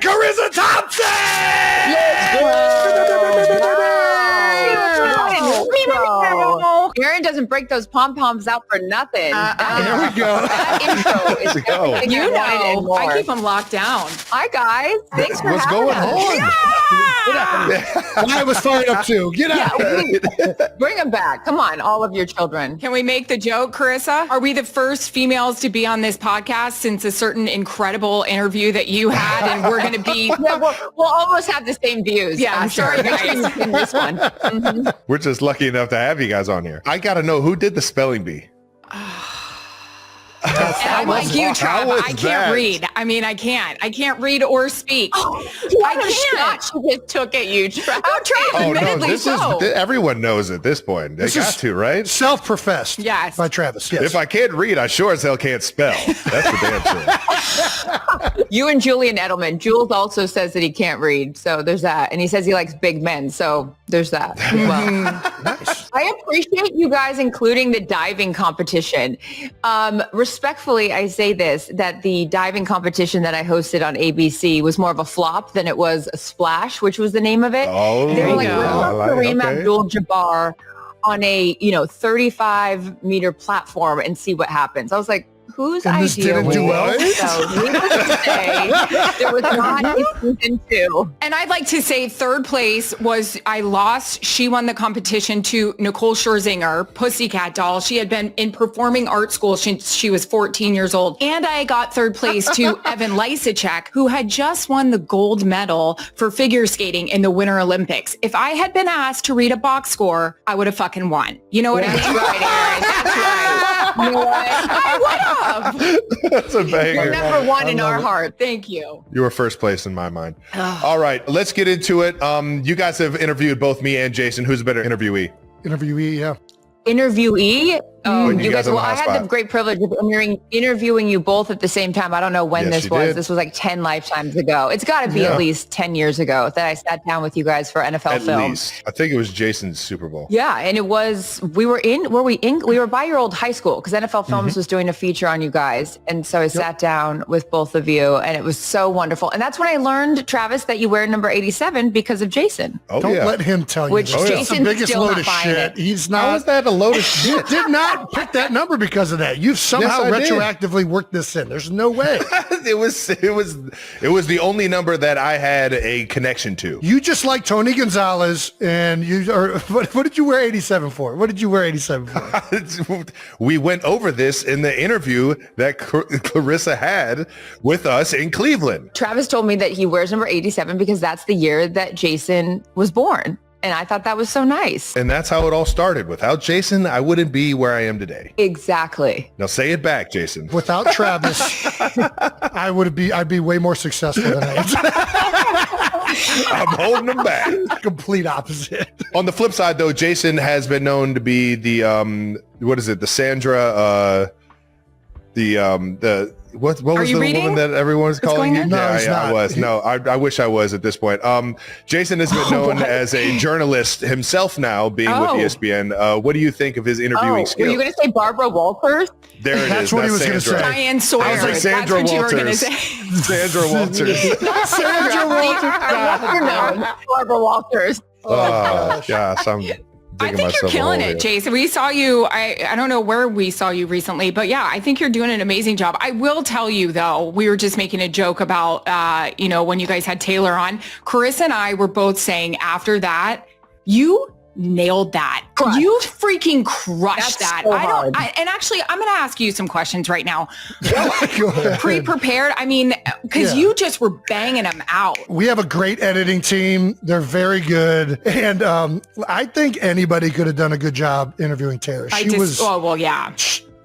and Charissa Thompson! Erin doesn't break those pom-poms out for nothing. There we go. That intro is everything You I wanted and know, more. I keep them locked down. Hi, guys. Thanks for What's having going us. on? I was fired up too. Get out. Bring them back. Come on, all of your children. Can we make the joke, Charissa? Are we the first females to be on this podcast since a certain incredible interview that you had, and we're going to be... Yeah, we'll almost have the same views. Yeah, I'm sorry, sure. guys. In this one. Mhm. We're just lucky enough to have you guys on here. I got to know, who did the spelling bee? And I'm like you, How Trav. was I can't that? read. I mean, I can't read or speak. What a shot she just took at you, Trav. Oh, Trav, Oh, no, admittedly this so. is, everyone knows at this point. They This got is- to, right? Self-professed. Yes. By Travis. Yes. If I can't read, I sure as hell can't spell. That's for damn sure. You and Julian Edelman. Jules also says that he can't read, so there's that. And he says he likes big men, so there's that. Well, Nice. I appreciate you guys including the diving competition. Respectfully, I say this, that the diving competition that I hosted on ABC was more of a flop than it was a splash, which was the name of it. Oh, They were like, go. we're I Kareem okay. Abdul-Jabbar on a 35 meter platform and see what happens. I was like, whose And this idea didn't was do well? this? So needless to say, there was not a season 2. And I'd like to say third place was I lost. She won the competition to Nicole Scherzinger, Pussycat Doll. She had been in performing art school since she was 14 years old. And I got third place to Evan Lysacek, who had just won the gold medal for figure skating in the Winter Olympics. If I had been asked to read a box score, I would have fucking won. You know what I That's mean? right, Erin. That's right. You know what? I would have. That's a You're banger. number one in our it. heart. Thank you. You were first place in my mind. All right, let's get into it. You guys have interviewed both me and Jason. Who's a better interviewee? Interviewee, yeah. Interviewee. you You guys guys, on the well, I hot had spot. the great privilege of interviewing you both at the same time. I don't know when Yes, this you was. did. This was like 10 lifetimes ago. It's got to be Yeah. at least 10 years ago that I sat down with you guys for NFL At film. least. I think it was Jason's Super Bowl. Yeah, and it was, we were by your old high school because NFL Films was doing a feature on you guys. And so I sat down with both of you and it was so wonderful. And that's when I learned, Travis, that you wear number 87 because of Jason. Oh, Don't yeah. let him tell you. Which this. That's Jason's the biggest still load not of buying shit. it. He's How not. is that a load of You shit? did not pick that number because of that. You've somehow Yes, I did. retroactively worked this in. There's no way. it was the only number that I had a connection to. You just like Tony Gonzalez, and what did you wear 87 for? What did you wear 87 for? We went over this in the interview that Clarissa had with us in Cleveland. Travis told me that he wears number 87 because that's the year that Jason was born. And I thought that was so nice. And that's how it all started. Without Jason, I wouldn't be where I am today. Exactly. Now say it back, Jason. Without Travis, I'd be way more successful than I I'm holding them back. am. Complete opposite. On the flip side, though, Jason has been known to be the the Sandra, what was you the reading? woman that everyone was calling going you? on? No, Yeah, he's I not. was. No, I wish I was at this point. Jason has been known as a journalist himself now, being with Oh. ESPN. What do you think of his interviewing Were skills? you going to say Barbara Walters? There it is. That's what he was gonna Sandra. say. Diane Sawyer. I was like Sandra That's what you were going to Walters. say. Sandra Walters. Sandra Walters. Lesser known, Barbara Walters. Oh, gosh, I'm I digging think you're myself a killing hole it, here. Jason. We saw you. I don't know where we saw you recently, but yeah, I think you're doing an amazing job. I will tell you though, we were just making a joke about, when you guys had Taylor on. Charissa and I were both saying after that, you nailed that. Crushed. You freaking crushed That's that. so hard. And actually, I'm going to ask you some questions right now. Go ahead. Pre-prepared. I mean, because Yeah. you just were banging them out. We have a great editing team. They're very good. And I think anybody could have done a good job interviewing Taylor.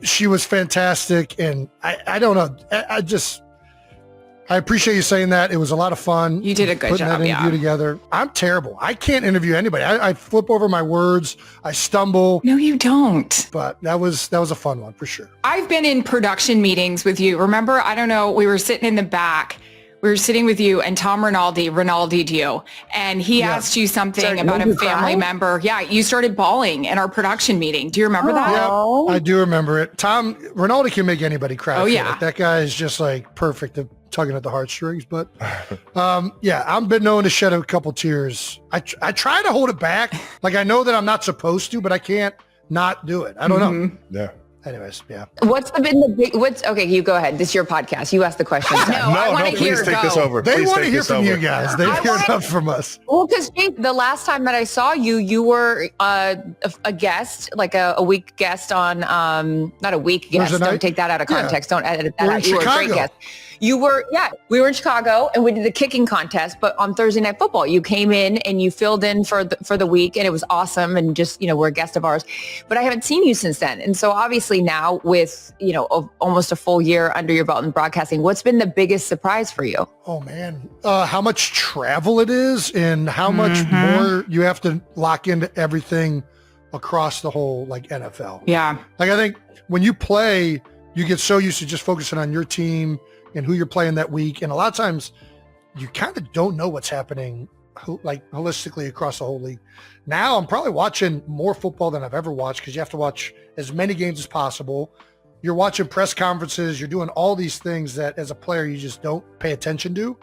She was fantastic. And I don't know. I appreciate you saying that. It was a lot of fun. You did a good putting job, that interview together. I'm terrible. I can't interview anybody. I flip over my words. I stumble. No, you don't. But that was a fun one for sure. I've been in production meetings with you. Remember, I don't know, we were sitting in the back. We were sitting with you and Tom Rinaldi'd you. And he asked you something Sorry, about made a you family cry? member. Yeah, you started bawling in our production meeting. Do you remember that? Oh. I do remember it. Tom Rinaldi can make anybody cry. Oh, I feel yeah. like. That guy is just like perfect to tugging at the heartstrings. But yeah, I've been known to shed a couple tears. I try to hold it back. Like I know that I'm not supposed to, but I can't not do it. I don't know. Yeah. Anyways, yeah. Okay, you go ahead. This is your podcast. You ask the questions. I want to hear. Please take this over. They Please want to take hear this from over. you guys. They hear enough from us. Well, because the last time that I saw you, you were a guest, like a week guest on, not a week guest. Thursday night? Don't take that out of context. Don't edit that We're in out. You were a great Chicago. guest. We were in Chicago and we did the kicking contest, but on Thursday Night Football, you came in and you filled in for the week and it was awesome and just, were a guest of ours, but I haven't seen you since then. And so obviously now with, almost a full year under your belt in broadcasting, what's been the biggest surprise for you? Oh man, how much travel it is and how much more you have to lock into everything across the whole like NFL. Yeah. Like I think when you play, you get so used to just focusing on your team and who you're playing that week. And a lot of times you kind of don't know what's happening like holistically across the whole league. Now I'm probably watching more football than I've ever watched because you have to watch as many games as possible. You're watching press conferences. You're doing all these things that as a player, you just don't pay attention to.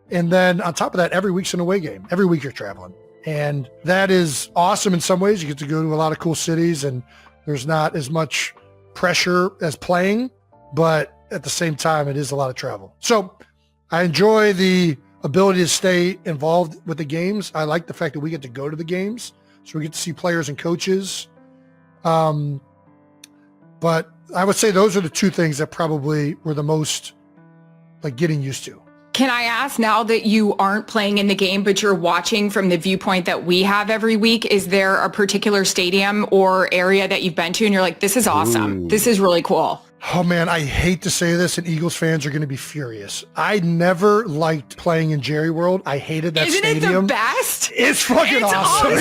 And then on top of that, every week's an away game. Every week you're traveling. And that is awesome in some ways. You get to go to a lot of cool cities and there's not as much pressure as playing, but at the same time, it is a lot of travel. So I enjoy the ability to stay involved with the games. I like the fact that we get to go to the games. So we get to see players and coaches. But I would say those are the two things that probably were the most like getting used to. Can I ask, now that you aren't playing in the game, but you're watching from the viewpoint that we have every week, is there a particular stadium or area that you've been to and you're like, this is awesome. Ooh. This is really cool. Oh man, I hate to say this and Eagles fans are going to be furious. I never liked playing in Jerry World. I hated that Isn't stadium. it the best? It's fucking awesome.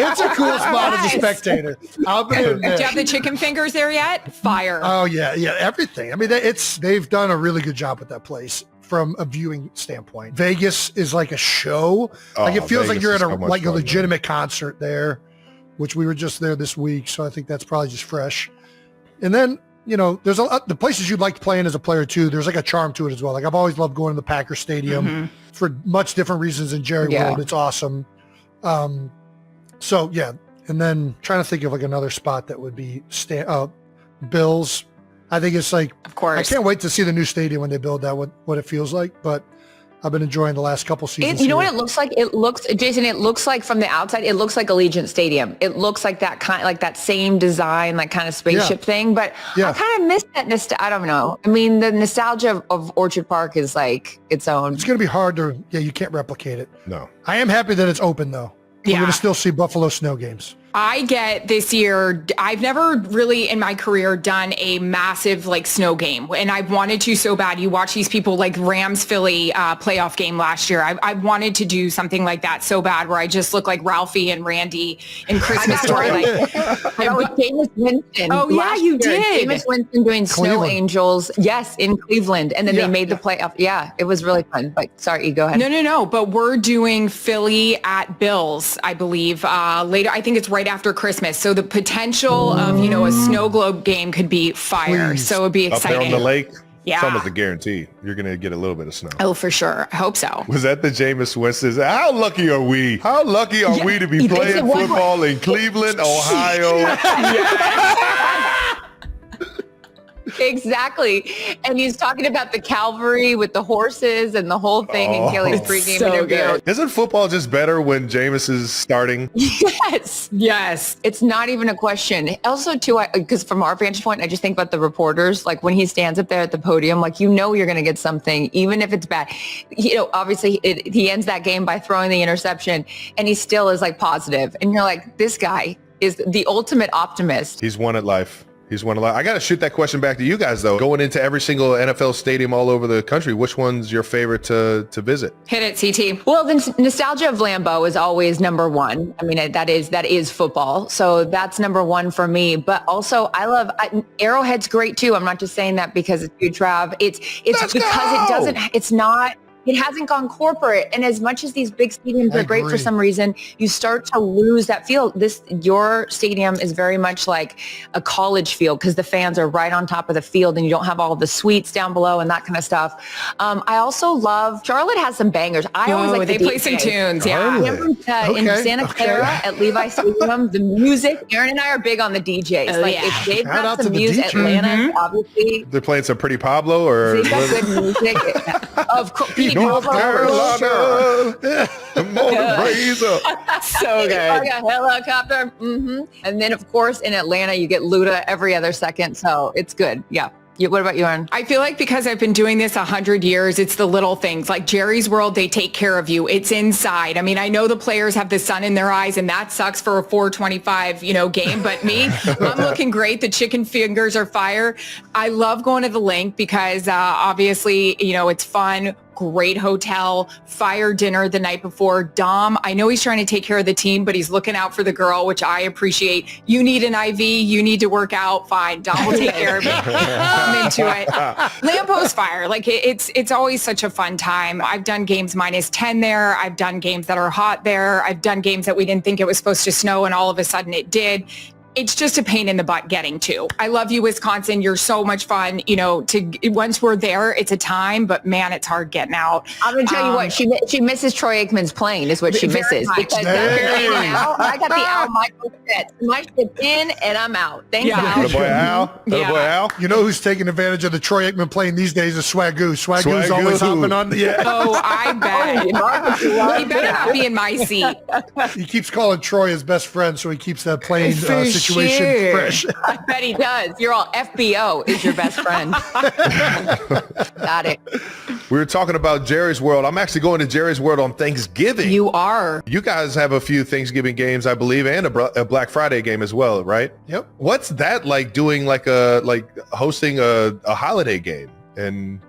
It's a cool spot as a spectator. I'll be Do you have the chicken fingers there yet? Fire. Oh yeah, everything. I mean, they've done a really good job with that place from a viewing standpoint. Vegas is like a show. Like it feels like you're at a legitimate concert there, which we were just there this week. So I think that's probably just fresh. And then, there's the places you'd like to play in as a player too. There's like a charm to it as well. Like I've always loved going to the Packers Stadium for much different reasons than Jerry World. It's awesome. So yeah. And then trying to think of like another spot that would be Bills. I think it's like, Of course. I can't wait to see the new stadium when they build that, what it feels like. But I've been enjoying the last couple seasons. You know what it looks like? Jason, it looks like from the outside, it looks like Allegiant Stadium. It looks like that kind, like that same design, like kind of spaceship thing. But I kind of miss that. I don't know. I mean, the nostalgia of Orchard Park is like its own. It's going to be hard to, you can't replicate it. No. I am happy that it's open though. We're Yeah. going to still see Buffalo snow games. I get this year, I've never really in my career done a massive like snow game, and I wanted to so bad. You watch these people like Rams Philly playoff game last year. I wanted to do something like that so bad where I just look like Ralphie and Randy in Christmas Story. I got with Jameis Winston. Oh, yeah, last you year. did. Jameis Winston doing Snow Cleveland. Angels. Yes, in Cleveland. And then they made the playoff. Yeah, it was really fun. But sorry, go ahead. No. But we're doing Philly at Bills, I believe, later. I think it's right after Christmas. So the potential of, a snow globe game could be fire. Please. So it'd be Up there exciting. on the lake, Yeah. it's almost a guarantee. You're going to get a little bit of snow. Oh, for sure. I hope so. Was that the Jameis Winston? How lucky are we? How lucky are we to be They playing said one football in Cleveland, Ohio? Exactly. And he's talking about the cavalry with the horses and the whole thing in Kelly's pregame so interview. good. Isn't football just better when Jameis is starting? Yes. Yes. It's not even a question. Also, too, because from our vantage point, I just think about the reporters, like when he stands up there at the podium, like, you're going to get something, even if it's bad. Obviously, he ends that game by throwing the interception, and he still is like positive. And you're like, this guy is the ultimate optimist. He's won at life. I got to shoot that question back to you guys, though. Going into every single NFL stadium all over the country, which one's your favorite to visit? Hit it, CT. Well, the nostalgia of Lambeau is always number one. I mean, that is football. So that's number one for me. But also, Arrowhead's great too. I'm not just saying that because it's you, Trav. It's because it doesn't, it's not, It hasn't gone corporate. And as much as these big stadiums are great for some reason, you start to lose that feel. Your stadium is very much like a college field because the fans are right on top of the field and you don't have all of the suites down below and that kind of stuff. I also love, Charlotte has some bangers. I always like they play some tunes. Yeah. Remember in Santa Clara at Levi Stadium, the music, Erin and I are big on the DJs. If they've got some music, Atlanta, obviously. They're playing some Pretty Pablo or? They've got good music. Of course. North Carolina. So good. Like a helicopter. And then, of course, in Atlanta, you get Luda every other second. So it's good. Yeah. What about you, Erin? I feel like because I've been doing this 100 years, it's the little things like Jerry's World. They take care of you. It's inside. I mean, I know the players have the sun in their eyes and that sucks for a 425, game. But me, I'm looking great. The chicken fingers are fire. I love going to the link because obviously, it's fun. Great hotel, fire dinner the night before. Dom, I know he's trying to take care of the team, but he's looking out for the girl, which I appreciate. You need an IV, you need to work out, fine. Dom will take care of it. I'm into it. Lamppost fire, it's always such a fun time. I've done games -10 there. I've done games that are hot there. I've done games that we didn't think it was supposed to snow and all of a sudden it did. It's just a pain in the butt getting to. I love you, Wisconsin. You're so much fun. Once we're there, it's a time, but man, it's hard getting out. I'm going to tell you what, she misses Troy Aikman's plane is what she misses. Because I got the Al Michaels set. My ship in and I'm out. Thanks, Al. The boy Al. The boy Al. You know who's taking advantage of the Troy Aikman plane these days is Swagoo. Swagoo's always hopping on the Oh, I bet. He better not be in my seat. He keeps calling Troy his best friend, so he keeps that plane situation fresh. I bet he does. You're all FBO is your best friend. Got it. We were talking about Jerry's World. I'm actually going to Jerry's World on Thanksgiving. You are. You guys have a few Thanksgiving games, I believe, and a Black Friday game as well, right? Yep. What's that like doing hosting a holiday game? And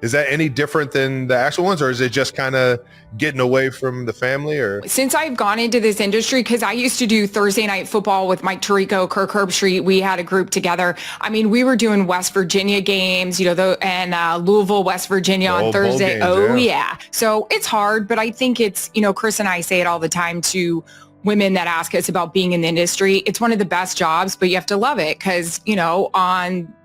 is that any different than the actual ones, or is it just kind of getting away from the family? Or since I've gone into this industry, because I used to do Thursday night football with Mike Tirico, Kirk Herbstreit, we had a group together. I mean, we were doing West Virginia games, and Louisville, West Virginia on Thursday. Games, yeah. So it's hard, but I think it's, Chris and I say it all the time to women that ask us about being in the industry. It's one of the best jobs, but you have to love it because,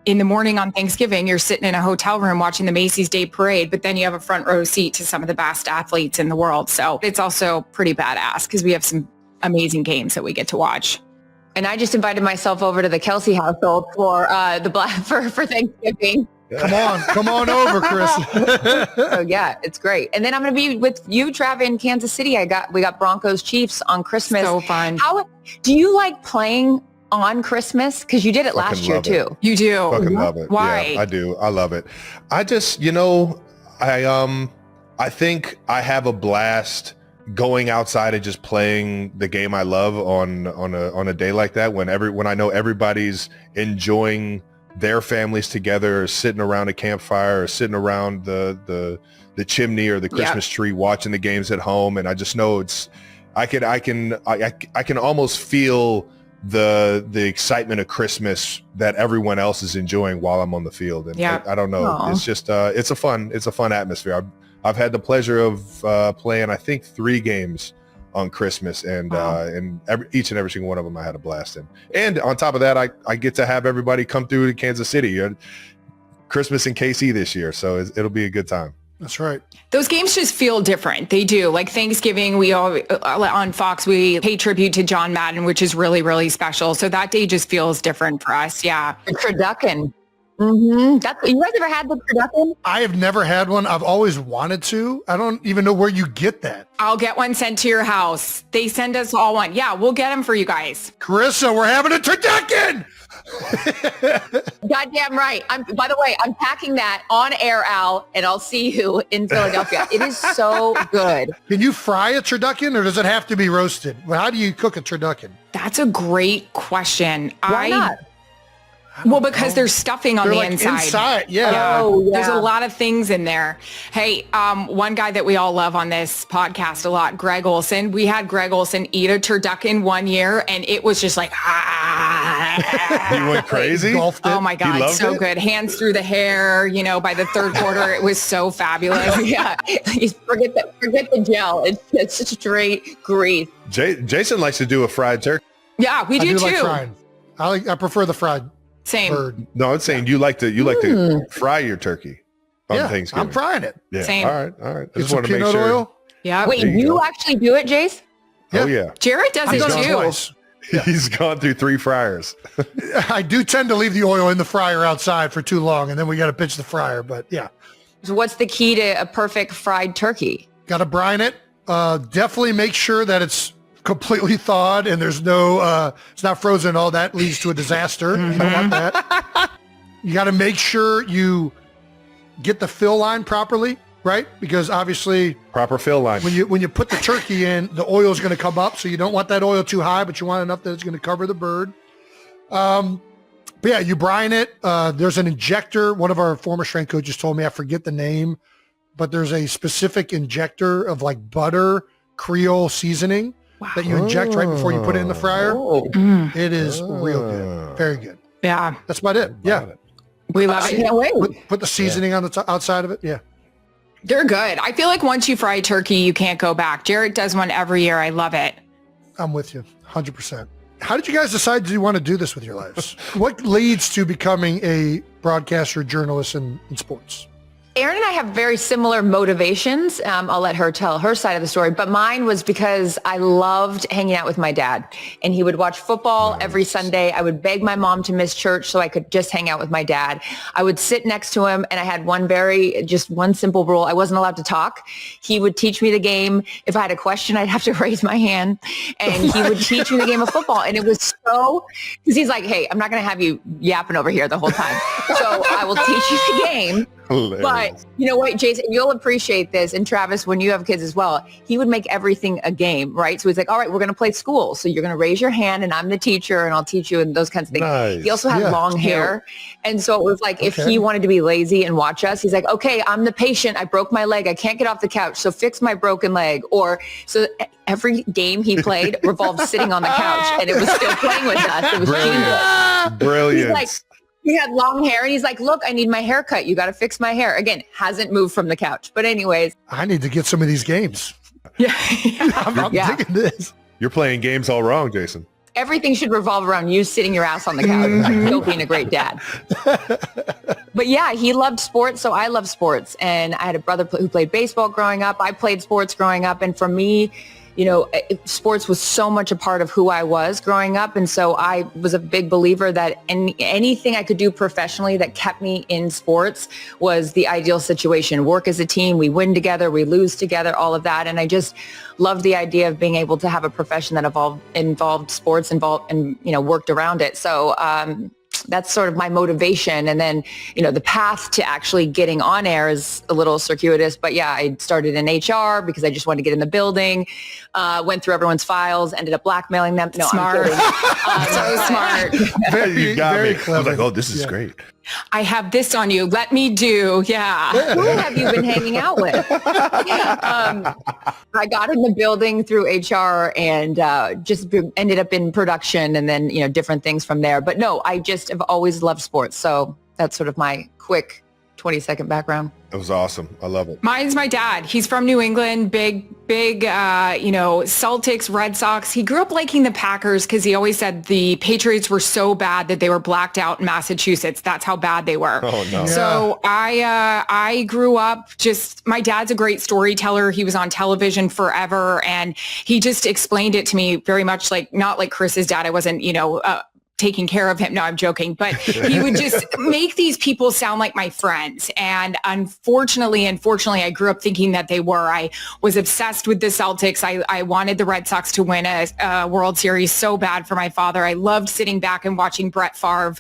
in the morning on Thanksgiving, you're sitting in a hotel room watching the Macy's Day Parade, but then you have a front row seat to some of the best athletes in the world. So it's also pretty badass because we have some amazing games that we get to watch. And I just invited myself over to the Kelce household for for Thanksgiving. Come on over, Chris. So yeah, it's great. And then I'm going to be with you, Trav, in Kansas City. We got Broncos Chiefs on Christmas. So fun. How do you like playing on Christmas? Because you did it last year too. You do. Fucking love it. Why? Yeah, I do. I love it. I just, I think I have a blast going outside and just playing the game I love on a day like that when I know everybody's enjoying their families together, or sitting around a campfire, or sitting around the chimney or the Christmas tree watching the games at home. And I just know I can almost feel the excitement of Christmas that everyone else is enjoying while I'm on the field. And I don't know. Aww. It's just it's a fun atmosphere. I've had the pleasure of playing, I think, 3 games on Christmas, and each and every single one of them I had a blast in. And on top of that, I get to have everybody come through to Kansas City. Christmas in KC this year, so it'll be a good time. That's right. Those games just feel different. They do. Like Thanksgiving, we all on Fox, we pay tribute to John Madden, which is really, really special. So that day just feels different for us. Yeah. The turducken. You guys ever had the turducken? I have never had one. I've always wanted to. I don't even know where you get that. I'll get one sent to your house. They send us all one. Yeah, we'll get them for you guys. Carissa, we're having a turducken. Goddamn right. By the way, I'm packing that on air, Al, and I'll see you in Philadelphia. It is so good. Can you fry a turducken, or does it have to be roasted? Well, how do you cook a turducken? That's a great question. Why not? Well, because there's stuffing on They're the like inside. Yeah. Oh, yeah. There's a lot of things in there. Hey, one guy that we all love on this podcast a lot, Greg Olson. We had Greg Olson eat a turducken one year, and it was just like, He went crazy. Golfed it. oh my He God, loved so it? good. Hands through the hair, by the third quarter, it was so fabulous. Yeah. Forget the gel. It's just straight grease. Jason likes to do a fried turkey. Yeah, we I do do like too. frying. I prefer the fried Same. bird. No, I'm saying you like to fry your turkey on Yeah, Thanksgiving. I'm frying it. Yeah. Same. All right. I Get just some want to make peanut sure. oil. Yeah. Wait, There you you go. actually do it, Jace? Oh yeah. Jared does I've it done it too. twice. He's gone through 3 fryers. I do tend to leave the oil in the fryer outside for too long, and then we got to pitch the fryer. But yeah, So what's the key to a perfect fried turkey? got to brine it. Definitely make sure that it's completely thawed and there's no, it's not frozen. All that leads to a disaster. You don't want that. You got to make sure you get the fill line properly, right? Because obviously Proper fill line. when you put the turkey in, the oil is going to come up. So you don't want that oil too high, but you want enough that it's going to cover the bird. But yeah, you brine it. There's an injector. One of our former strength coaches told me, I forget the name, but there's a specific injector of like butter, Creole seasoning that you inject right before you put it in the fryer. Oh, It is real good. Very good. Yeah. That's about it. Yeah. We love I it. can't wait. Put the seasoning on the outside of it. Yeah. They're good. I feel like once you fry turkey, you can't go back. Jared does one every year. I love it. I'm with you 100%. How did you guys decide you want to do this with your lives? What leads to becoming a broadcaster, journalist in sports? Erin and I have very similar motivations. I'll let her tell her side of the story, but mine was because I loved hanging out with my dad, and he would watch football every Sunday. I would beg my mom to miss church so I could just hang out with my dad. I would sit next to him, and I had one simple rule. I wasn't allowed to talk. He would teach me the game. If I had a question, I'd have to raise my hand, and he would teach me the game of football. And it was because he's like, hey, I'm not going to have you yapping over here the whole time. So I will teach you the game. Hilarious. But you know what, Jason, you'll appreciate this. And Travis, when you have kids as well, he would make everything a game, right? So he's like, all right, we're going to play school. So you're going to raise your hand and I'm the teacher and I'll teach you and those kinds of things. Nice. He also had Yeah. long hair. And so it was like, if Okay. he wanted to be lazy and watch us, he's like, okay, I'm the patient. I broke my leg. I can't get off the couch. So fix my broken leg. Or so every game he played revolved sitting on the couch and it was still playing with us. It was genius. Brilliant. He's like, he had long hair and he's like, look, I need my hair cut. You got to fix my hair. Again, hasn't moved from the couch. But anyways. I need to get some of these games. Yeah. I'm Yeah. digging this. You're playing games all wrong, Jason. Everything should revolve around you sitting your ass on the couch, still being a great dad. But yeah, he loved sports, so I love sports. And I had a brother who played baseball growing up. I played sports growing up. And for me, sports was so much a part of who I was growing up. And so I was a big believer that anything I could do professionally that kept me in sports was the ideal situation. Work as a team, we win together, we lose together, all of that. And I just loved the idea of being able to have a profession that involved sports and worked around it. So that's sort of my motivation. And then, the path to actually getting on air is a little circuitous, but yeah, I started in HR because I just wanted to get in the building, went through everyone's files, ended up blackmailing them. No, Smart. I'm kidding. So smart. Very, You got very me. clever. I was like, oh, this is Yeah. great. I have this on you. Let me do. Yeah. Who have you been hanging out with? I got in the building through HR and just ended up in production and then, different things from there. But no, I just have always loved sports. So that's sort of my quick 20-second background. It was awesome. I love it. Mine's my dad. He's from New England, big, Celtics, Red Sox. He grew up liking the Packers because he always said the Patriots were so bad that they were blacked out in Massachusetts. That's how bad they were. Oh, no. So I grew up my dad's a great storyteller. He was on television forever and he just explained it to me very much not like Chris's dad. I wasn't, taking care of him. No, I'm joking. But he would just make these people sound like my friends. And unfortunately, I grew up thinking that they were. I was obsessed with the Celtics. I wanted the Red Sox to win a World Series so bad for my father. I loved sitting back and watching Brett Favre,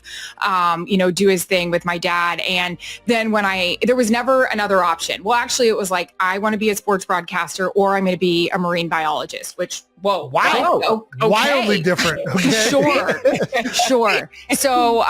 do his thing with my dad. And then there was never another option. Well, actually, it was like, I want to be a sports broadcaster or I'm going to be a marine biologist, which Whoa. Wow. Okay. Wildly different. Okay. Sure. So,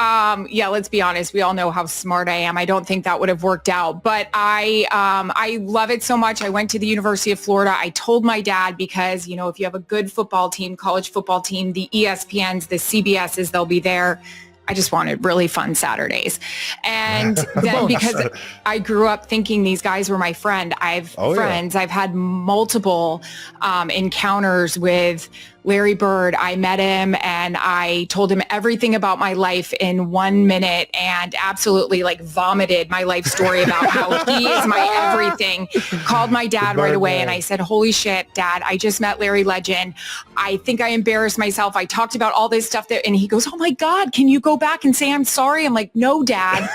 yeah, let's be honest. We all know how smart I am. I don't think that would have worked out, but I love it so much. I went to the University of Florida. I told my dad because, you know, if you have a good football team, college football team, the ESPNs, the CBSs, they'll be there. I just wanted really fun Saturdays. And then because I grew up thinking these guys were my friend, friends. I've had multiple encounters with Larry Bird. I met him and I told him everything about my life in 1 minute and absolutely like vomited my life story about how he is my everything. Called my dad right away and I said, holy shit, Dad, I just met Larry Legend. I think I embarrassed myself. I talked about all this stuff and he goes, oh my God, can you go back and say I'm sorry? I'm like, no, Dad.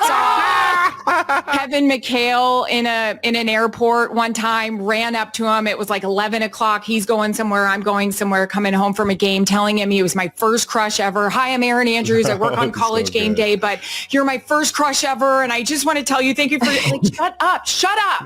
Saw Kevin McHale in an airport one time, ran up to him. It was like 11 o'clock. He's going somewhere. I'm going somewhere, coming home from a game, telling him he was my first crush ever. Hi, I'm Erin Andrews. I work on College Game Day, but you're my first crush ever. And I just want to tell you, thank you for like, shut up.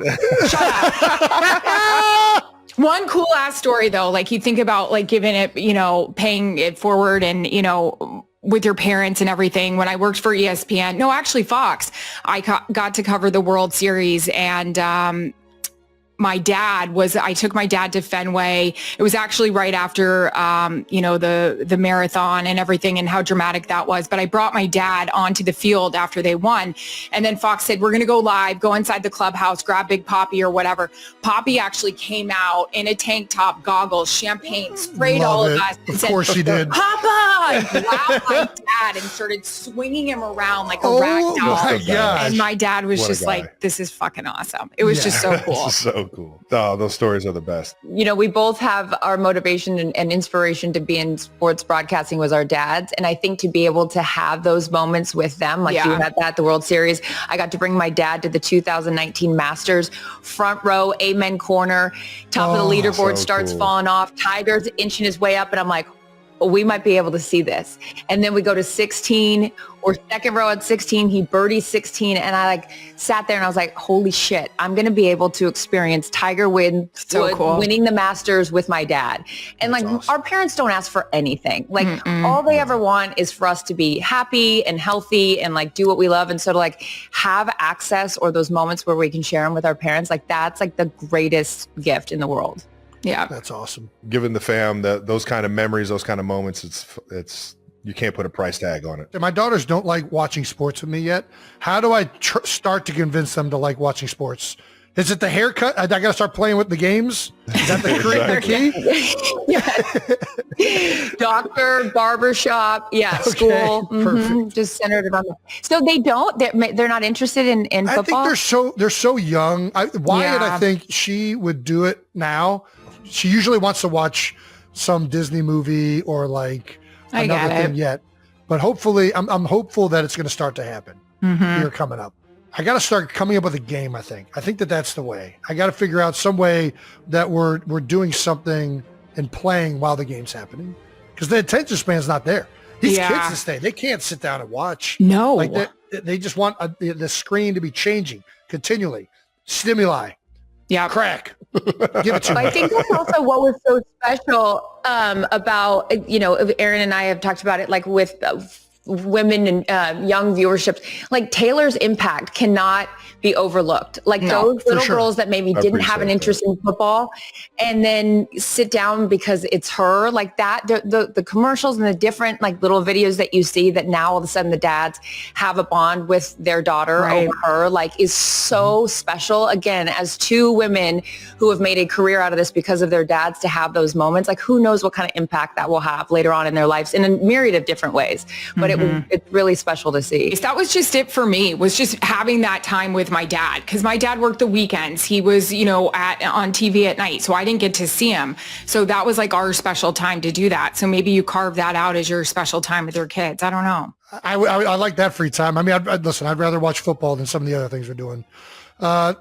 One cool ass story though, like you think about like giving it, you know, paying it forward and, you know, with your parents and everything. When I worked for ESPN, no, actually Fox, I got to cover the World Series and, I took my dad to Fenway. It was actually right after, you know, the marathon and everything and how dramatic that was. But I brought my dad onto the field after they won. And then Fox said, we're going to go live, go inside the clubhouse, grab Big Poppy or whatever. Poppy actually came out in a tank top, goggles, champagne, sprayed all of us. Of course she did. Papa! And grabbed my dad and started swinging him around like a rag doll. My gosh. And my dad was just like, this is fucking awesome. It was just so cool. So cool. Oh, those stories are the best. You know, we both have our motivation and inspiration to be in sports broadcasting was our dads. And I think to be able to have those moments with them, like you had that, the World Series, I got to bring my dad to the 2019 Masters, front row, amen corner, top of the leaderboard, starts falling off. Tiger's inching his way up. And I'm like, we might be able to see this. And then we go to 16 or second row at 16, he birdies 16. And I like sat there and I was like, holy shit, I'm going to be able to experience Tiger winning the Masters with my dad. And that's like awesome. Our parents don't ask for anything. Like all they ever want is for us to be happy and healthy and like do what we love. And so to like have access or those moments where we can share them with our parents, like that's like the greatest gift in the world. Yeah. That's awesome. Giving the fam those kind of memories, those kind of moments, it's you can't put a price tag on it. My daughters don't like watching sports with me yet. How do I start to convince them to like watching sports? Is it the haircut? I got to start playing with the games? Is that the key? Doctor, barbershop, school. Perfect. Just centered around that. So they're not interested in football? I think they're so young. Wyatt, I think she would do it now. She usually wants to watch some Disney movie or like another thing yet. But hopefully, I'm hopeful that it's going to start to happen here coming up. I got to start coming up with a game, I think. I think that's the way. I got to figure out some way that we're doing something and playing while the game's happening. Because the attention span's not there. These kids this day, they can't sit down and watch. No. Like they just want the screen to be changing continually. Stimuli. Yeah. Crack. Give it to me. I think that's also what was so special about, you know, Erin and I have talked about it like with women and young viewerships, like Taylor's impact cannot be overlooked. Like those little girls that maybe didn't have an interest in football and then sit down because it's her, like that, the commercials and the different like little videos that you see that now all of a sudden the dads have a bond with their daughter over her, like is so special. Again, as two women who have made a career out of this because of their dads to have those moments, like who knows what kind of impact that will have later on in their lives in a myriad of different ways. But it's really special to see. That was just it for me, was just having that time with my dad, because my dad worked the weekends. He was, you know, on TV at night, so I didn't get to see him. So that was like our special time to do that. So maybe you carve that out as your special time with your kids. I don't know. I like that free time. I mean, I'd rather watch football than some of the other things we're doing. I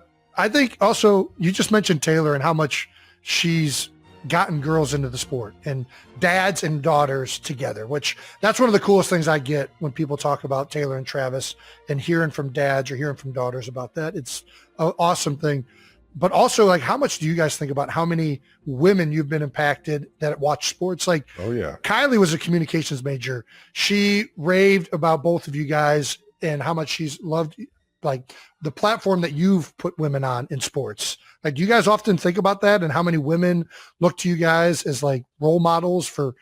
think also you just mentioned Taylor and how much she's gotten girls into the sport and dads and daughters together, which that's one of the coolest things I get when people talk about Taylor and Travis and hearing from dads or hearing from daughters about that. It's an awesome thing. but also like, how much do you guys think about how many women you've been impacted that watch sports? Like, Oh yeah. Kylie was a communications major. She raved about both of you guys and how much she's loved like the platform that you've put women on in sports. Like, do you guys often think about that and how many women look to you guys as like role models for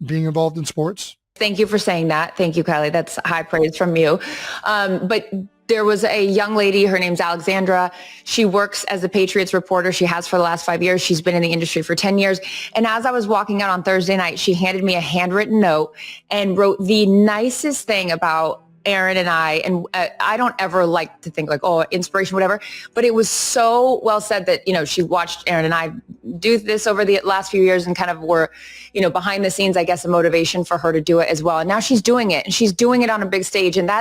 being involved in sports? Thank you for saying that. Thank you, Kylie. That's high praise from you. But there was a young lady, her name's Alexandra. She works as a Patriots reporter. She has for the last 5 years. She's been in the industry for 10 years. And as I was walking out on Thursday night, she handed me a handwritten note and wrote the nicest thing about Erin and I, and I don't ever like to think like, oh, inspiration, whatever, but it was so well said that, you know, she watched Erin and I do this over the last few years and kind of were, you know, behind the scenes, I guess, a motivation for her to do it as well. And now she's doing it and she's doing it on a big stage. And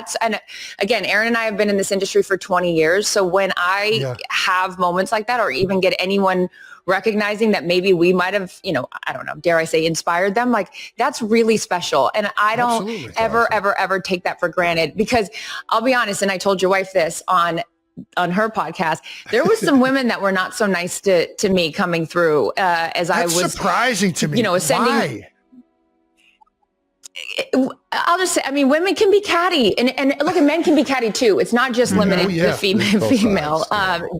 again, Erin and I have been in this industry for 20 years. So when I have moments like that, or even get anyone recognizing that maybe we might have, you know, I don't know, dare I say, inspired them, like that's really special. And I don't ever take that for granted, because I'll be honest, and I told your wife this on her podcast, there was some women that were not so nice to me coming through as I was surprising to me. You know, ascending. Why? I'll just say, I mean, women can be catty, and look, men can be catty too. It's not just limited to female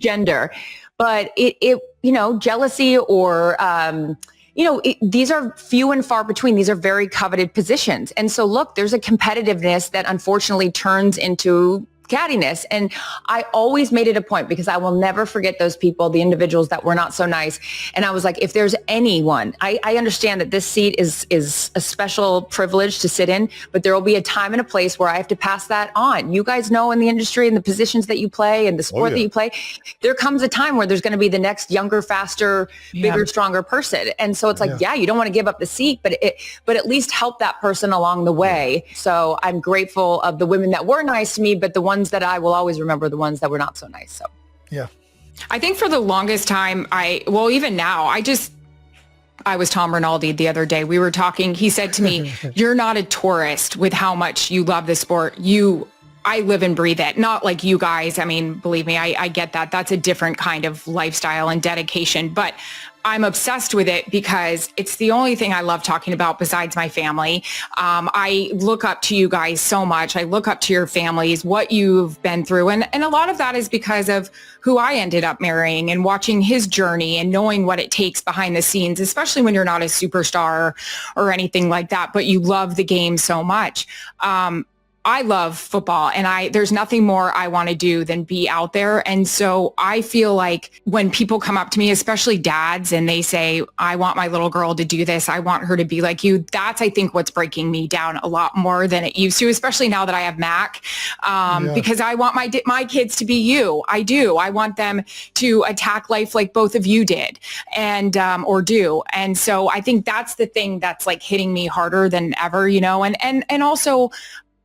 gender, but it you know, jealousy or you know, these are few and far between. These are very coveted positions, and so look, there's a competitiveness that unfortunately turns into cattiness. And I always made it a point, because I will never forget those people, the individuals that were not so nice. And I was like, if there's anyone, I understand that this seat is a special privilege to sit in, but there will be a time and a place where I have to pass that on. You guys know, in the industry and the positions that you play and the sport that you play, there comes a time where there's going to be the next younger, faster, bigger, stronger person. And so it's like, you don't want to give up the seat, but at least help that person along the way. So I'm grateful of the women that were nice to me, but the ones that I will always remember, the ones that were not so nice. So I think for the longest time, even now, I was Tom Rinaldi the other day. We were talking. He said to me, you're not a tourist with how much you love the sport. I live and breathe it. Not like you guys. I mean, believe me, I get that. That's a different kind of lifestyle and dedication. But I'm obsessed with it because it's the only thing I love talking about besides my family. I look up to you guys so much. I look up to your families, what you've been through. And a lot of that is because of who I ended up marrying and watching his journey and knowing what it takes behind the scenes, especially when you're not a superstar or anything like that, but you love the game so much. I love football, and there's nothing more I want to do than be out there. And so I feel like when people come up to me, especially dads, and they say, I want my little girl to do this, I want her to be like you, that's, I think, what's breaking me down a lot more than it used to, especially now that I have Mac, because I want my kids to be you. I do. I want them to attack life like both of you did and or do. And so I think that's the thing that's like hitting me harder than ever, you know, and also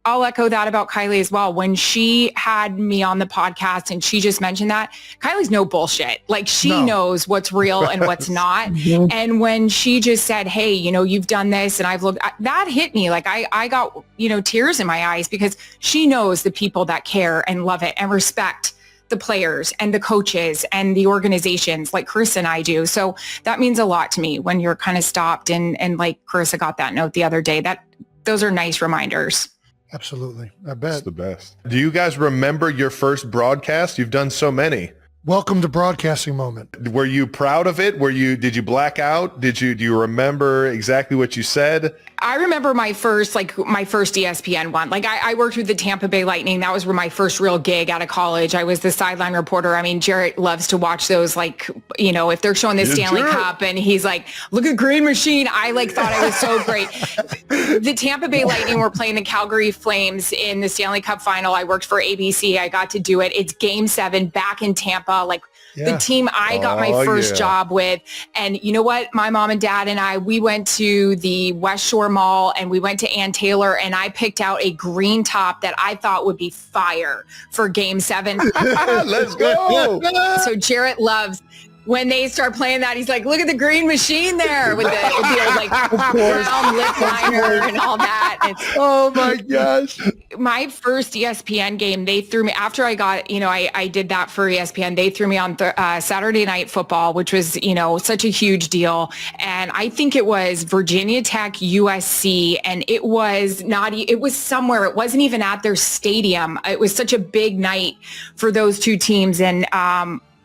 I'll echo that about Kylie as well. When she had me on the podcast and she just mentioned that, Kylie's no bullshit. Like she knows what's real and what's not. And when she just said, hey, you know, you've done this and I've looked, that hit me. Like I got, you know, tears in my eyes, because she knows the people that care and love it and respect the players and the coaches and the organizations like Charissa and I do. So that means a lot to me when you're kind of stopped and like Charissa got that note the other day. Those are nice reminders. Absolutely. I bet. It's the best. Do you guys remember your first broadcast? You've done so many. Welcome to broadcasting moment. Were you proud of it? Did you black out? Do you remember exactly what you said? I remember my first ESPN one. Like I worked with the Tampa Bay Lightning. That was my first real gig out of college. I was the sideline reporter. I mean, Jarrett loves to watch those, like, you know, if they're showing the Stanley Cup and he's like, look at Green Machine. I like thought I was so great. The Tampa Bay Lightning were playing the Calgary Flames in the Stanley Cup final. I worked for ABC. I got to do it. It's Game 7 back in Tampa. Like the team I got my first job with. And you know what? My mom and dad and we went to the West Shore Mall and we went to Ann Taylor, and I picked out a green top that I thought would be fire for Game 7. Let's go. So Jarrett loves when they start playing that. He's like, look at the Green Machine there with the old, like brown lip liner and all that. Oh my gosh. my first ESPN game, they threw me after I got, I did that for ESPN. They threw me on Saturday Night Football, which was, such a huge deal. And I think it was Virginia Tech, USC, and it was somewhere. It wasn't even at their stadium. It was such a big night for those two teams. And,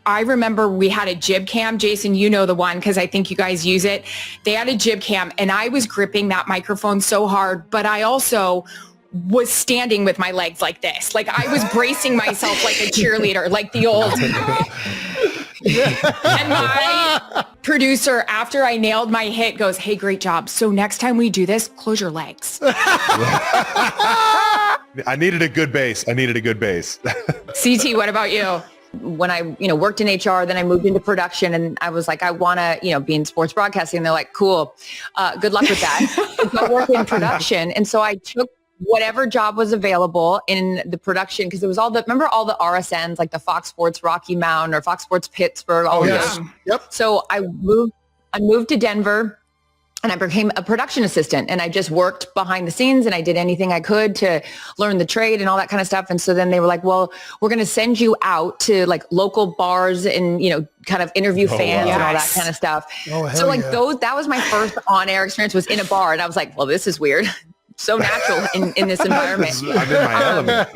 I remember we had a jib cam. Jason, you know the one because I think you guys use it. They had a jib cam and I was gripping that microphone so hard, but I also was standing with my legs like this. Like I was bracing myself like a cheerleader, like the old. And my producer, after I nailed my hit, goes, "Hey, great job. So next time we do this, close your legs." I needed a good base. CT, what about you? When I, worked in HR, then I moved into production and I was like, I want to, be in sports broadcasting. And they're like, cool. Good luck with that. And so I worked in production. And so I took whatever job was available in the production because it was remember all the RSNs, like the Fox Sports Rocky Mountain or Fox Sports Pittsburgh. All of yes. them. Yep. So I moved to Denver. And I became a production assistant and I just worked behind the scenes and I did anything I could to learn the trade and all that kind of stuff. And so then they were like, well, we're going to send you out to like local bars and, kind of interview fans and all that kind of stuff. Oh, so like yeah. that was my first on-air experience was in a bar. And I was like, well, this is weird. So natural in this environment. I'm in my element.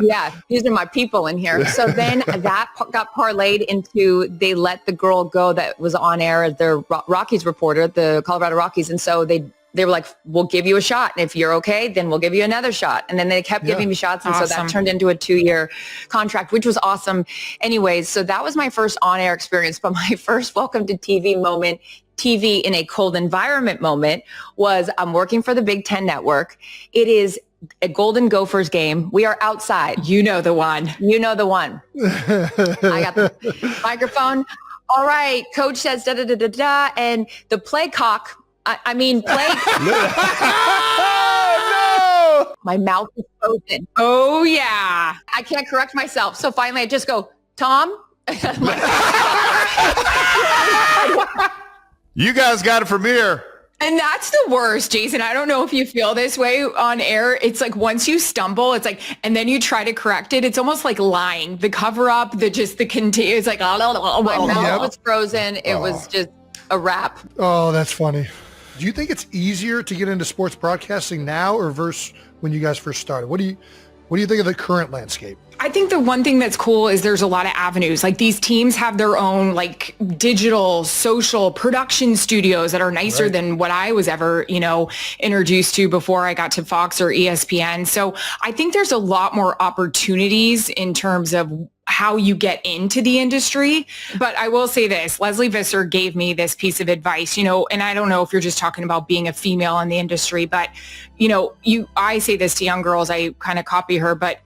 Yeah, these are my people in here. So then that got parlayed into they let the girl go that was on air as their Rockies reporter, the Colorado Rockies. And so they were like, we'll give you a shot. And if you're okay, then we'll give you another shot. And then they kept giving me shots. And so that turned into a 2-year contract, which was awesome. Anyways, so that was my first on-air experience. But my first welcome to TV moment, TV in a cold environment moment was I'm working for the Big Ten Network. It is a Golden Gophers game. We are outside. You know the one. I got the microphone. All right. Coach says da-da-da-da-da. And the play cock, play. Oh, no! My mouth is frozen. Oh, yeah. I can't correct myself. So finally I just go, Tom. You guys got it from here. And that's the worst, Jason. I don't know if you feel this way on air. It's like once you stumble, it's like, and then you try to correct it. It's almost like lying. The cover up, it's like, my mouth was frozen. It was just a wrap. Oh, that's funny. Do you think it's easier to get into sports broadcasting now or versus when you guys first started? What do you think of the current landscape? I think the one thing that's cool is there's a lot of avenues. Like these teams have their own like digital, social production studios that are nicer than what I was ever, introduced to before I got to Fox or ESPN. So I think there's a lot more opportunities in terms of how you get into the industry. But I will say this, Leslie Visser gave me this piece of advice, and I don't know if you're just talking about being a female in the industry, but, I say this to young girls, I kind of copy her, but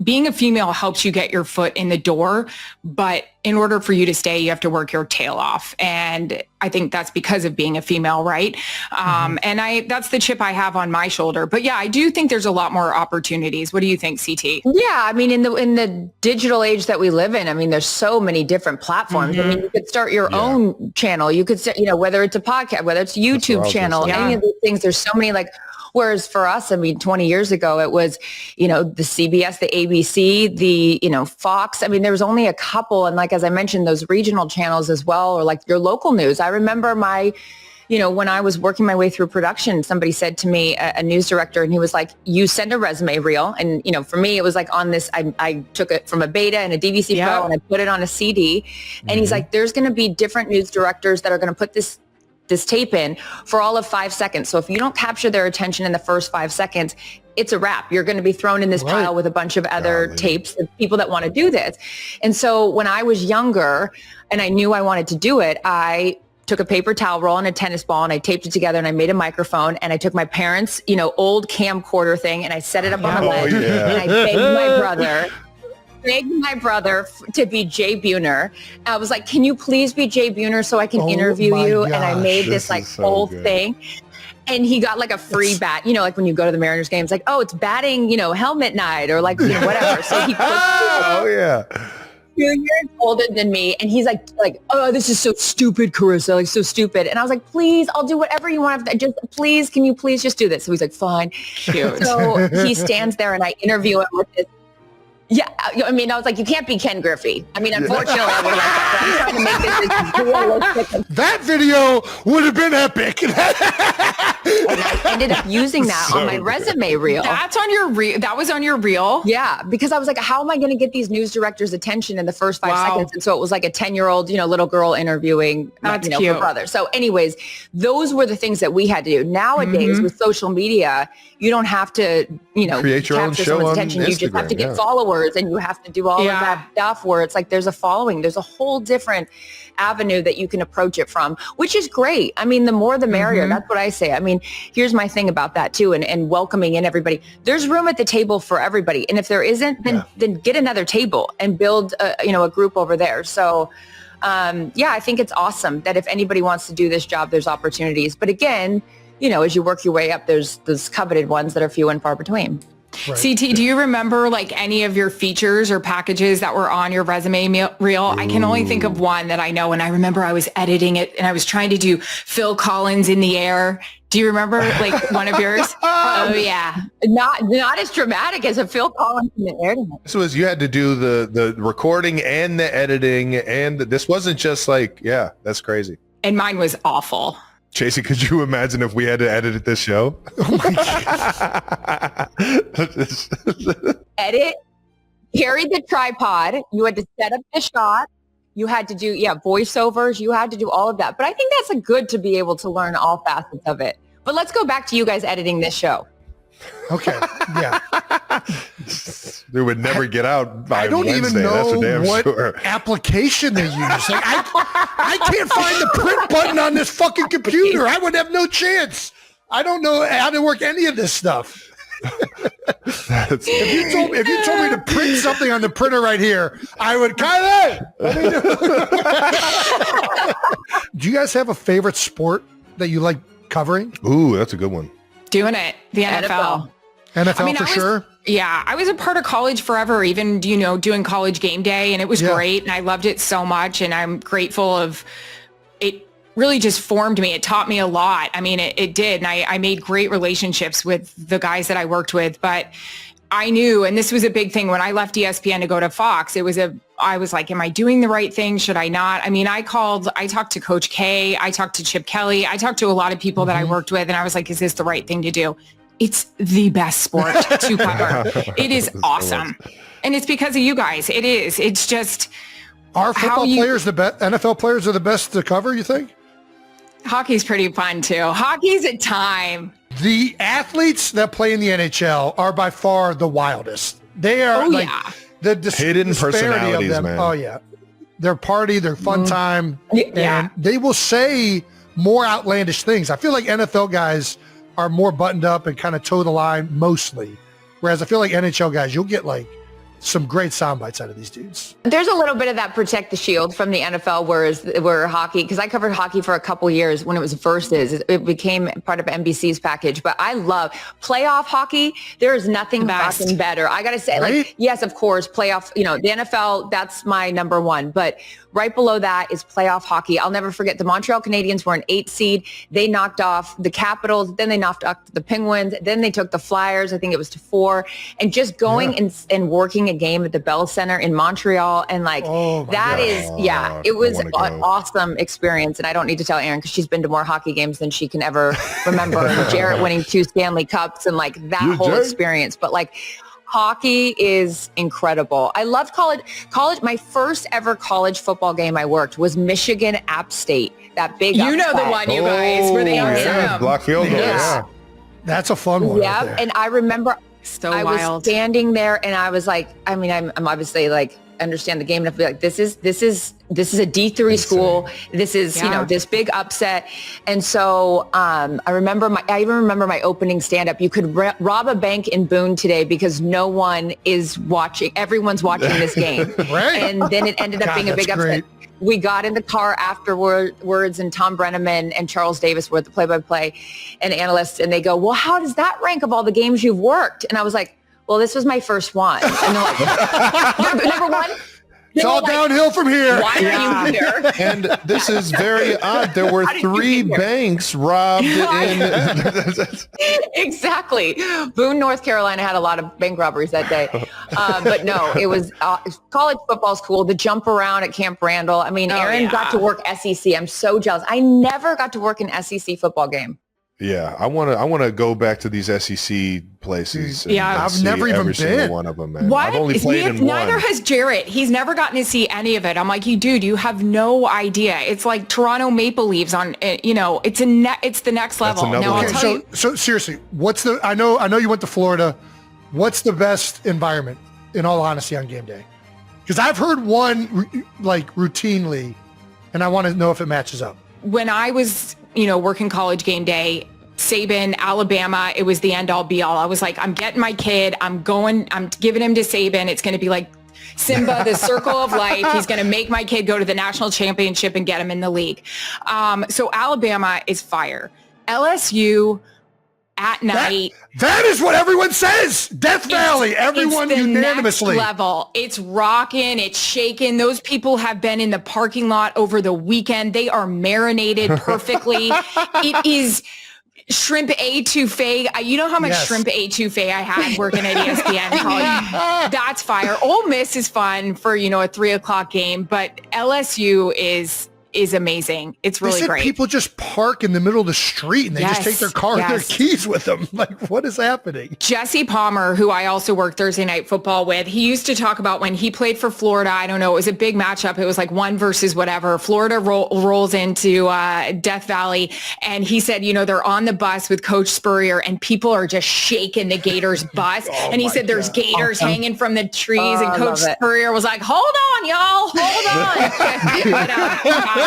being a female helps you get your foot in the door, but in order for you to stay, you have to work your tail off. And I think that's because of being a female, right? And that's the chip I have on my shoulder. But yeah, I do think there's a lot more opportunities. What do you think, CT? Yeah, I mean, in the digital age that we live in, I mean, there's so many different platforms. I mean, you could start your own channel. You could start, whether it's a podcast, whether it's a YouTube channel, any of these things, there's so many whereas for us, I mean, 20 years ago, it was, the CBS, the ABC, the, Fox. I mean, there was only a couple. And as I mentioned, those regional channels as well, or your local news. I remember when I was working my way through production, somebody said to me, a news director, and he was like, you send a resume reel. And, for me, it was on this, I took it from a beta and a DVC Pro and I put it on a CD. And he's like, there's going to be different news directors that are going to put this tape in for all of 5 seconds. So if you don't capture their attention in the first 5 seconds, it's a wrap. You're going to be thrown in this pile with a bunch of other tapes of people that want to do this. And so when I was younger and I knew I wanted to do it, I took a paper towel roll and a tennis ball and I taped it together and I made a microphone and I took my parents', old camcorder thing and I set it up on the ledge and I begged my brother to be Jay Buhner. I was like, can you please be Jay Buhner so I can interview you? Gosh, and I made this whole thing. And he got a free bat, when you go to the Mariners games, it's batting, helmet night or whatever. So he put years older than me, and he's like, oh, this is so stupid, Charissa, like so stupid. And I was like, please, I'll do whatever you want. Just please, can you please just do this? So he's like, fine. Cute. So he stands there, and I interview him with this. Yeah, I mean, I was like, you can't be Ken Griffey. I mean, unfortunately, I would have liked that, but I'm trying to make this as realistic. That video would have been epic. And I ended up using that on my resume reel. That's on your reel. That was on your reel. Yeah, because I was like, how am I going to get these news directors' attention in the first 5 seconds? And so it was like a 10-year-old, little girl interviewing, cute. her brother. So anyways, those were the things that we had to do. Nowadays, with social media, you don't have to, create your own capture show someone's on attention. You just have to Instagram, get followers, and you have to do all of that stuff where it's like there's a following. There's a whole different avenue that you can approach it from, which is great. I mean, the more the merrier. That's what I say. I mean, here's my thing about that too, and welcoming in everybody. There's room at the table for everybody, and if there isn't, then get another table and build a group over there. So I think it's awesome that if anybody wants to do this job, there's opportunities. But again, as you work your way up, there's those coveted ones that are few and far between. Right. CT, do you remember like any of your features or packages that were on your resume reel? I can only think of one that I know, and I remember I was editing it and I was trying to do Phil Collins in the air. Do you remember like one of yours? Oh yeah. Not as dramatic as a Phil Collins in the air. This was, you had to do the recording and the editing, and this wasn't just like, that's crazy. And mine was awful. Chasey, could you imagine if we had to edit this show? Oh my God. Edit, carry the tripod. You had to set up the shot. You had to do, voiceovers. You had to do all of that. But I think that's good to be able to learn all facets of it. But let's go back to you guys editing this show. Okay. Yeah. They would never get out by I don't Wednesday, even know that's for damn what sure. application they use. Like, I can't find the print button on this fucking computer. I would have no chance. I don't know how to work any of this stuff. If you told me to print something on the printer right here, I would Do you guys have a favorite sport that you like covering? Ooh, that's a good one. Doing it. The NFL. NFL for sure. Yeah, I was a part of college forever, even, doing college game day, and it was great, and I loved it so much, and I'm grateful of it. Really just formed me. It taught me a lot. I mean, it did, and I made great relationships with the guys that I worked with, but I knew, and this was a big thing when I left ESPN to go to Fox, I was like, am I doing the right thing? Should I not? I mean, I talked to Coach K, I talked to Chip Kelly, I talked to a lot of people that I worked with, and I was like, is this the right thing to do? It's the best sport to cover. It is awesome. And it's because of you guys. It is. It's just. Are football players the best? NFL players are the best to cover, you think? Hockey's pretty fun too. Hockey's a time. The athletes that play in the NHL are by far the wildest. They are the hidden disparity personalities, of them. man. Oh yeah. Their party, their fun time. Yeah. And they will say more outlandish things. I feel like NFL guys are more buttoned up and kind of toe the line mostly. Whereas I feel like NHL guys, you'll get like some great sound bites out of these dudes. There's a little bit of that protect the shield from the NFL, where hockey, because I covered hockey for a couple years when it was Versus. It became part of NBC's package. But I love playoff hockey. There is nothing fucking better. I got to say, like, yes, of course, playoff, the NFL, that's my number one. But right below that is playoff hockey. I'll never forget the Montreal Canadiens were an 8 seed. They knocked off the Capitals. Then they knocked off the Penguins. Then they took the Flyers. I think it was to 4. And just going and working a game at the Bell Center in Montreal. And like, it was an awesome experience. And I don't need to tell Erin because she's been to more hockey games than she can ever remember. And Jarrett winning 2 Stanley Cups and like that whole experience. But like, hockey is incredible. I loved college. My first ever college football game I worked was Michigan App State. That big the one, you guys, where they block field goal. Yeah. That's a fun one. Yeah, right, and I remember I wild. was standing there, and I was like, I mean, I'm obviously like understand the game enough to be like, this is a D3 school. This is this big upset, and so I even remember my opening stand up. You could rob a bank in Boone today because no one is watching. Everyone's watching this game, right? And then it ended up being a big upset. We got in the car afterwards, and Tom Brenneman and Charles Davis were the play-by-play and analysts, and they go, well, how does that rank of all the games you've worked? And I was like, well, this was my first one. And they're like, number one? It's all downhill from here. Why are you here? And this is very odd. There were 3 banks robbed in. Exactly. Boone, North Carolina had a lot of bank robberies that day. But no, it was college football's cool. The jump around at Camp Randall. I mean, Erin got to work SEC. I'm so jealous. I never got to work an SEC football game. Yeah, I want to go back to these SEC places. Yeah, I've never even every single been. one of them, man. What? I've only played in Neither one. has Jarrett. He's never gotten to see any of it. I'm like, dude, you have no idea. It's like Toronto Maple Leafs on, it's the next level. another Now, I'll one. tell you, So seriously, I know you went to Florida. What's the best environment, in all honesty, on game day? Because I've heard one like routinely, and I want to know if it matches up. when I was, working college game day, Saban, Alabama, it was the end all be all. I was like, I'm getting my kid. I'm giving him to Saban. It's going to be like Simba, the circle of life. He's going to make my kid go to the national championship and get him in the league. So Alabama is fire. LSU at night. That is what everyone says. Death Valley. Everyone it's the unanimously. Next level. It's rocking. It's shaking. Those people have been in the parking lot over the weekend. They are marinated perfectly. It is shrimp etouffee. You know how much shrimp etouffee I had working at ESPN college? That's fire. Ole Miss is fun for, a 3:00 game, but LSU is amazing. It's really great. People just park in the middle of the street and they just take their car and their keys with them. Like, what is happening? Jesse Palmer, who I also worked Thursday Night Football with, he used to talk about when he played for Florida. I don't know. It was a big matchup. It was like 1 versus whatever. Florida rolls into Death Valley. And he said, they're on the bus with Coach Spurrier and people are just shaking the Gators bus. And he said there's gators hanging from the trees. And Coach Spurrier was like, hold on, y'all. Hold on.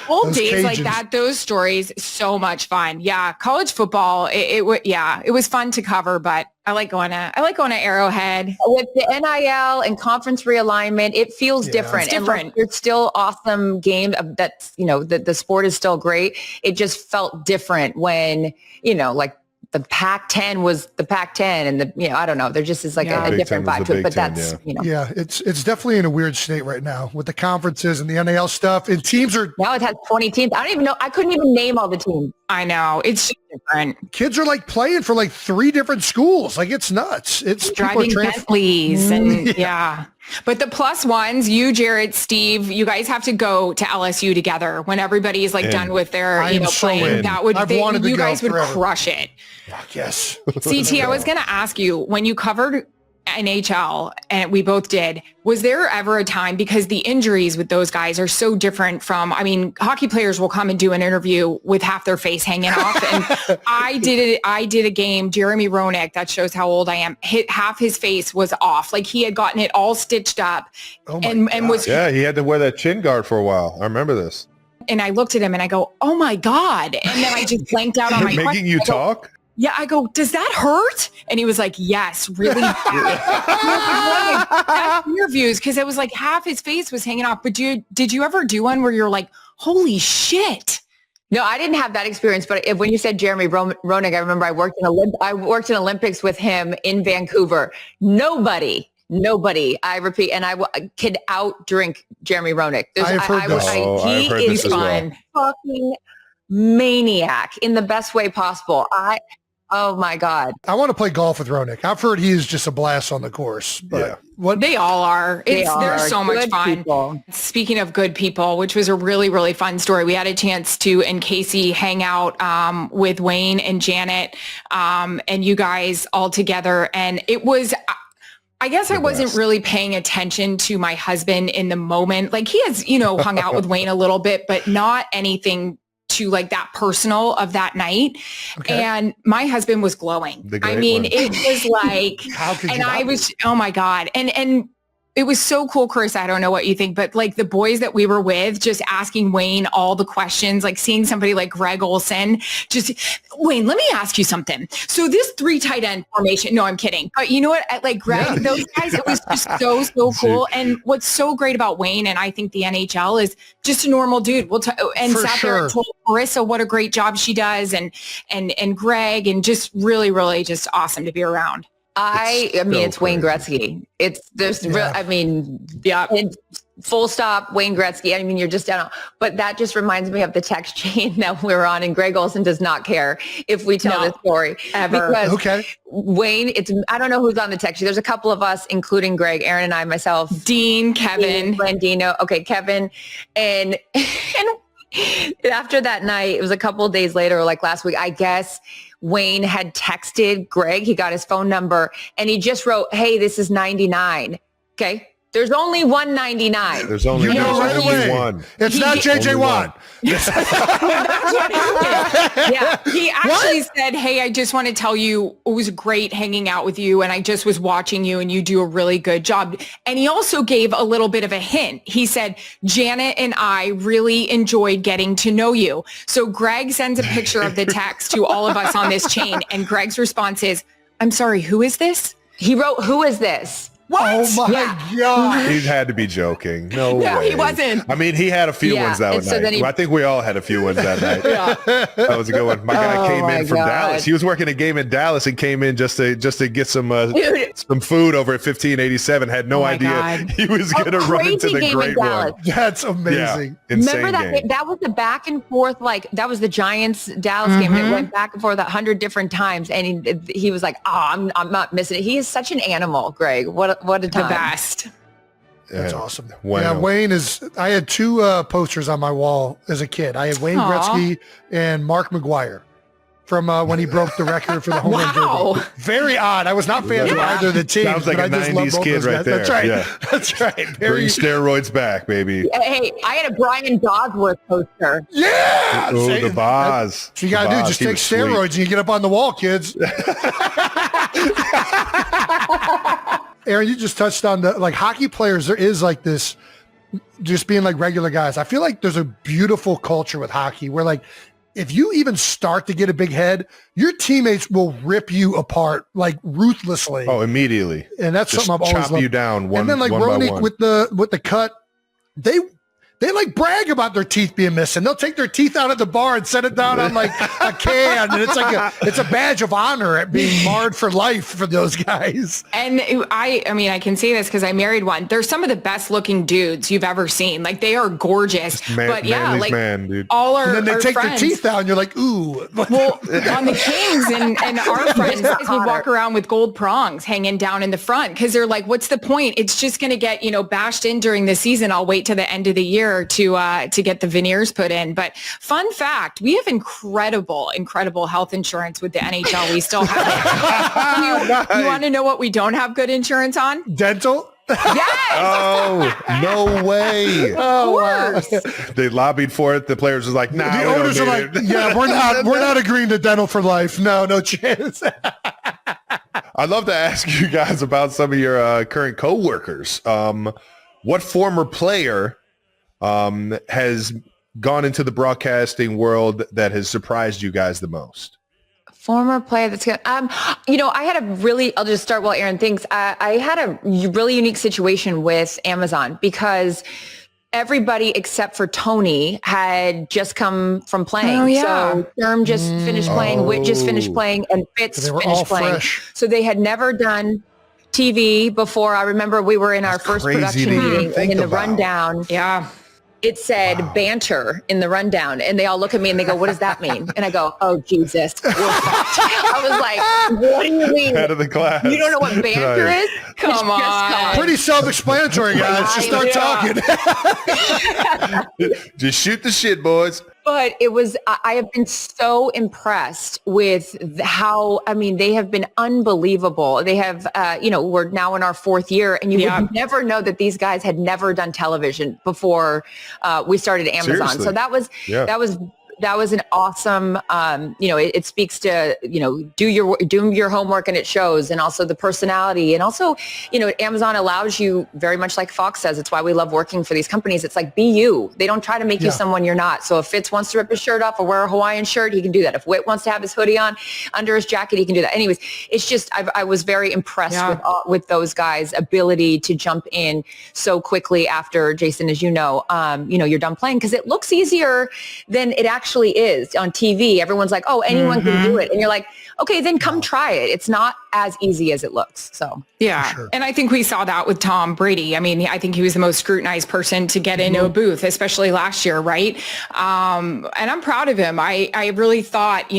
Old days Cajuns. like that, those stories, so much fun. Yeah, college football, it was fun to cover, but I like going to Arrowhead. With the NIL and conference realignment, it feels different. It's different. And it's still awesome game. That's, the sport is still great. It just felt different when, like the Pac-10 was the Pac-10 and I don't know. There just is like a different vibe to it, but that's, Yeah, it's definitely in a weird state right now with the conferences and the NIL stuff and teams are. Now it has 20 teams. I don't even know. I couldn't even name all the teams. I know. It's different. Kids are like playing for like 3 different schools. Like it's nuts. It's driving Bentleys and But the plus ones, you, Jared, Steve, you guys have to go to LSU together when everybody's like done with their, playing. That would, you guys would crush it. Yes. CT, I was going to ask you, when you covered NHL, and we both did, was there ever a time, because the injuries with those guys are so different from, hockey players will come and do an interview with half their face hanging off. And I did a game, Jeremy Roenick, that shows how old I am, half his face was off. Like he had gotten it all stitched up and was. Yeah, he had to wear that chin guard for a while. I remember this. And I looked at him and I go, oh my God. And then I just blanked out on my making you talk? Yeah, I go, does that hurt? And he was like, yes, really bad. That's interviews, because it was like half his face was hanging off. But did you ever do one where you're like, holy shit? No, I didn't have that experience. But when you said Jeremy Roenick, I remember I worked in Olympics with him in Vancouver. Nobody, I repeat, and I could out drink Jeremy Roenick. I've heard this. He is fun. Fucking maniac in the best way possible. Oh my God. I want to play golf with Roenick. I've heard he's just a blast on the course. But what they all are. They're so much good fun. People. Speaking of good people, which was a really, really fun story. We had a chance to, and Casey, hang out with Wayne and Janet and you guys all together. And it was, I guess I wasn't really paying attention to my husband in the moment. Like he has, hung out with Wayne a little bit, but not anything to like that personal of that night. Okay. And my husband was glowing. It was like, how could and I was, oh my God. And it was so cool, Chris. I don't know what you think, but like the boys that we were with, just asking Wayne all the questions, like seeing somebody like Greg Olson, just, Wayne, let me ask you something. So this 3 tight end formation, no, I'm kidding. But you know what? Like Greg, those guys, it was just so cool. And what's so great about Wayne, and I think the NHL, is just a normal dude. And sat there and told Marissa what a great job she does, and Greg, and just really, really just awesome to be around. I mean, it's Wayne crazy. Gretzky. I mean, yeah. Full stop, Wayne Gretzky. I mean, you're just down. But that just reminds me of the text chain that we're on, and Greg Olson does not care if we tell this story. Ever. Because Wayne, I don't know who's on the text chain. There's a couple of us, including Greg, Erin and I, myself. Dean, Kevin. Blandino. Okay, Kevin. And after that night, it was a couple of days later, like last week, I guess Wayne had texted Greg. He got his phone number and he just wrote, "Hey, this is 99. Okay. There's only 199. There's only, right away. one. It's not JJ Watt. Yeah. He actually said, "Hey, I just want to tell you it was great hanging out with you. And I just was watching you and you do a really good job." And he also gave a little bit of a hint. He said, "Janet and I really enjoyed getting to know you." So Greg sends a picture of the text to all of us on this chain. And Greg's response is, "I'm sorry, who is this?" He wrote, "Who is this?" What? Oh my God. He had to be joking. No way. He wasn't. I mean, he had a few ones that night. I think we all had a few ones that night. That was a good one. My guy came in from Dallas. He was working a game in Dallas and came in just to get some food over at 1587. Had no idea he was going to run into the great one. That's amazing. Yeah, remember that game? That was the back and forth, like that was the Giants Dallas game, and it went back and forth 100 different times. And he was like, "Oh, I'm not missing it." He is such an animal, Greg. What a time. The best. That's awesome. Wow. Yeah, Wayne is. I had two posters on my wall as a kid. I had Wayne Gretzky and Mark McGuire from when he broke the record for the home run derby. Very odd. I was not fans of either of the teams. Sounds like but a I just 90s kid right there. That's right. Yeah. That's right. Bring steroids back, baby. Hey, I had a Brian Bosworth poster. Yeah. Oh, the Boz. What you got to do, just take steroids and you get up on the wall, kids. Erin, you just touched on the hockey players. There is like this just being like regular guys. I feel like there's a beautiful culture with hockey where like if you even start to get a big head, your teammates will rip you apart like ruthlessly. Oh, immediately. And that's just something I've always chop loved. you down one. And then like one Ronick with the cut, they like brag about their teeth being missing. They'll take their teeth out at the bar and set it down on like a can. And it's a badge of honor at being marred for life for those guys. And I mean, I can say this because I married one. They're some of the best looking dudes you've ever seen. Like they are gorgeous. But yeah, like dude. all our And then they take friends, their teeth out and you're like, ooh. Well, on the Kings and our friends would walk around with gold prongs hanging down in the front because they're like, what's the point? It's just going to get, bashed in during the season. I'll wait to the end of the year to get the veneers put in. But fun fact, we have incredible health insurance with the NHL. We still have it. You want to know what we don't have good insurance on? Dental? Yes. Oh, no way. Of course. They lobbied for it. The players was like, nah, The owners are like, yeah, we're not agreeing to dental for life. No chance. I'd love to ask you guys about some of your current coworkers. What former player has gone into the broadcasting world that has surprised you guys the most? Former player that's good. I'll just start while Erin thinks. I had a really unique situation with Amazon because everybody except for Tony had just come from playing. Oh, yeah. So Sherm just finished playing, Whit just finished playing, and Fitz finished playing. Fresh. So they had never done TV before. I remember we were in our first production meeting and in the rundown. Yeah. It said banter in the rundown, and they all look at me and they go, "What does that mean?" And I go, "Oh, Jesus, we're fucked." I was like, "What do you mean? Head of the class. You don't know what banter is? Come on. Pretty self-explanatory, guys. Just start talking. Just shoot the shit, boys. But it was, I have been so impressed with how, they have been unbelievable. They have, we're now in our fourth year, and you would never know that these guys had never done television before we started Amazon. Seriously. So that was an awesome, it speaks to, do your homework and it shows, and also the personality. And also, Amazon allows you, very much like Fox says, it's why we love working for these companies. It's like, be you. They don't try to make you someone you're not. So if Fitz wants to rip his shirt off or wear a Hawaiian shirt, he can do that. If Whit wants to have his hoodie on under his jacket, he can do that. Anyways, it's just, I was very impressed with those guys' ability to jump in so quickly after, Jason, as you're done playing, because it looks easier than it actually actually is on TV. Everyone's like, oh, anyone can do it. And you're like, okay, then come try it. It's not as easy as it looks. So yeah. Sure. And I think we saw that with Tom Brady. I mean, I think he was the most scrutinized person to get into a booth, especially last year. Right. And I'm proud of him. I really thought,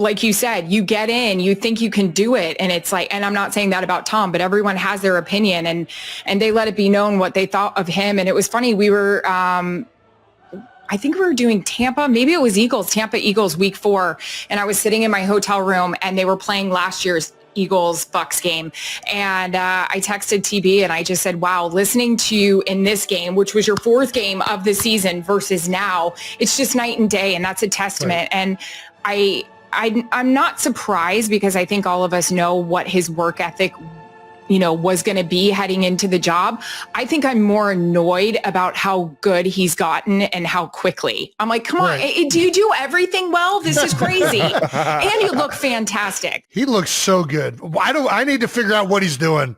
like you said, you get in, you think you can do it. And it's like, and I'm not saying that about Tom, but everyone has their opinion and they let it be known what they thought of him. And it was funny. We were, I think we were doing Tampa, maybe it was Tampa Eagles week 4. And I was sitting in my hotel room and they were playing last year's Eagles Bucks game. And I texted TB and I just said, wow, listening to you in this game, which was your 4th game of the season versus now, it's just night and day. And that's a testament. Right. And I'm not surprised because I think all of us know what his work ethic was going to be heading into the job. I think I'm more annoyed about how good he's gotten and how quickly. I'm like, come on, do you do everything well? This is crazy. And you look fantastic. He looks so good. I need to figure out what he's doing.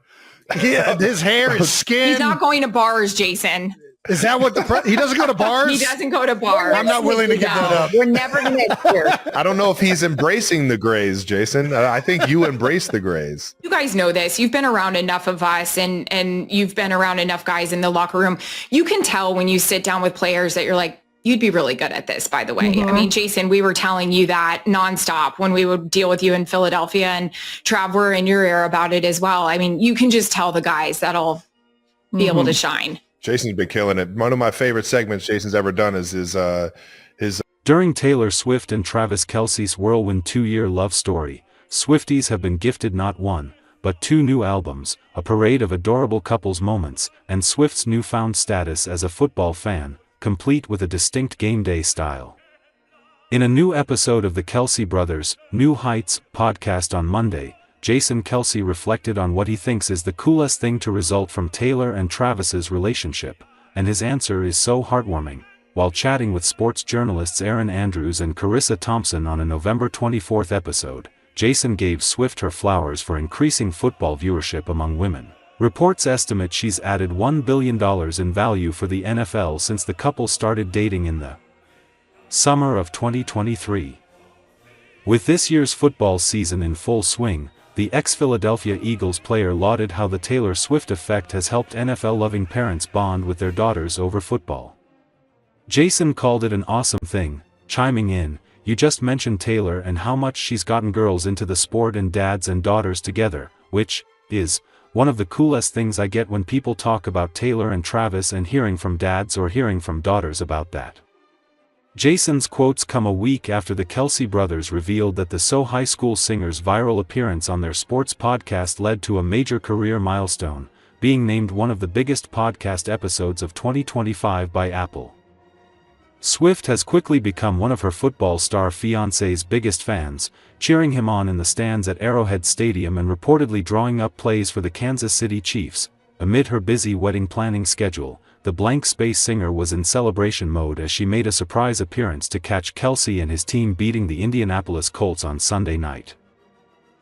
His hair, his skin. He's not going to bars, Jason. Is that what he doesn't go to bars? He doesn't go to bars. I'm not willing to give that up. We're never going to hear. I don't know if he's embracing the grays, Jason. I think you embrace the grays. You guys know this. You've been around enough of us and you've been around enough guys in the locker room. You can tell when you sit down with players that you're like, you'd be really good at this, by the way. I mean, Jason, we were telling you that nonstop when we would deal with you in Philadelphia, and Trav, we're in your ear about it as well. I mean, you can just tell the guys that'll be able to shine. Jason's been killing it. One of my favorite segments Jason's ever done is his During Taylor Swift and Travis Kelce's whirlwind 2-year love story, Swifties have been gifted not 1, but 2 new albums, a parade of adorable couples moments, and Swift's newfound status as a football fan, complete with a distinct game day style. In a new episode of the Kelce Brothers' New Heights podcast on Monday, Jason Kelce reflected on what he thinks is the coolest thing to result from Taylor and Travis's relationship, and his answer is so heartwarming. While chatting with sports journalists Erin Andrews and Charissa Thompson on a November 24th episode, Jason gave Swift her flowers for increasing football viewership among women. Reports estimate she's added $1 billion in value for the NFL since the couple started dating in the summer of 2023. With this year's football season in full swing, the ex-Philadelphia Eagles player lauded how the Taylor Swift effect has helped NFL-loving parents bond with their daughters over football. Jason called it an awesome thing, chiming in, "You just mentioned Taylor and how much she's gotten girls into the sport and dads and daughters together, which is one of the coolest things I get when people talk about Taylor and Travis and hearing from dads or hearing from daughters about that." Jason's quotes come a week after the Kelce brothers revealed that the So High School singer's viral appearance on their sports podcast led to a major career milestone, being named one of the biggest podcast episodes of 2025 by Apple. Swift has quickly become one of her football star fiancé's biggest fans, cheering him on in the stands at Arrowhead Stadium and reportedly drawing up plays for the Kansas City Chiefs. Amid her busy wedding planning schedule, the blank space singer was in celebration mode as she made a surprise appearance to catch Kelce and his team beating the Indianapolis Colts on Sunday night.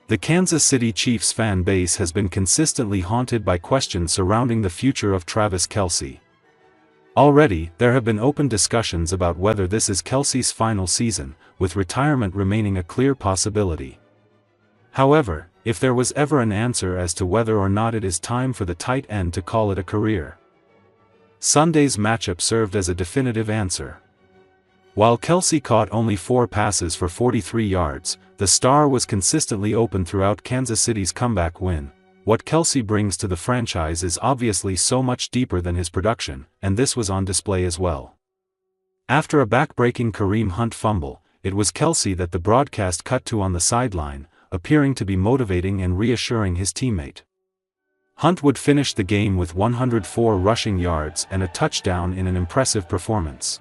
The Kansas City Chiefs fan base has been consistently haunted by questions surrounding the future of Travis Kelce. Already, there have been open discussions about whether this is Kelce's final season, with retirement remaining a clear possibility. However, if there was ever an answer as to whether or not it is time for the tight end to call it a career, Sunday's matchup served as a definitive answer. While Kelce caught only 4 passes for 43 yards, the star was consistently open throughout Kansas City's comeback win. What Kelce brings to the franchise is obviously so much deeper than his production, and this was on display as well. After a back-breaking Kareem Hunt fumble, it was Kelce that the broadcast cut to on the sideline, appearing to be motivating and reassuring his teammate. Hunt would finish the game with 104 rushing yards and a touchdown in an impressive performance.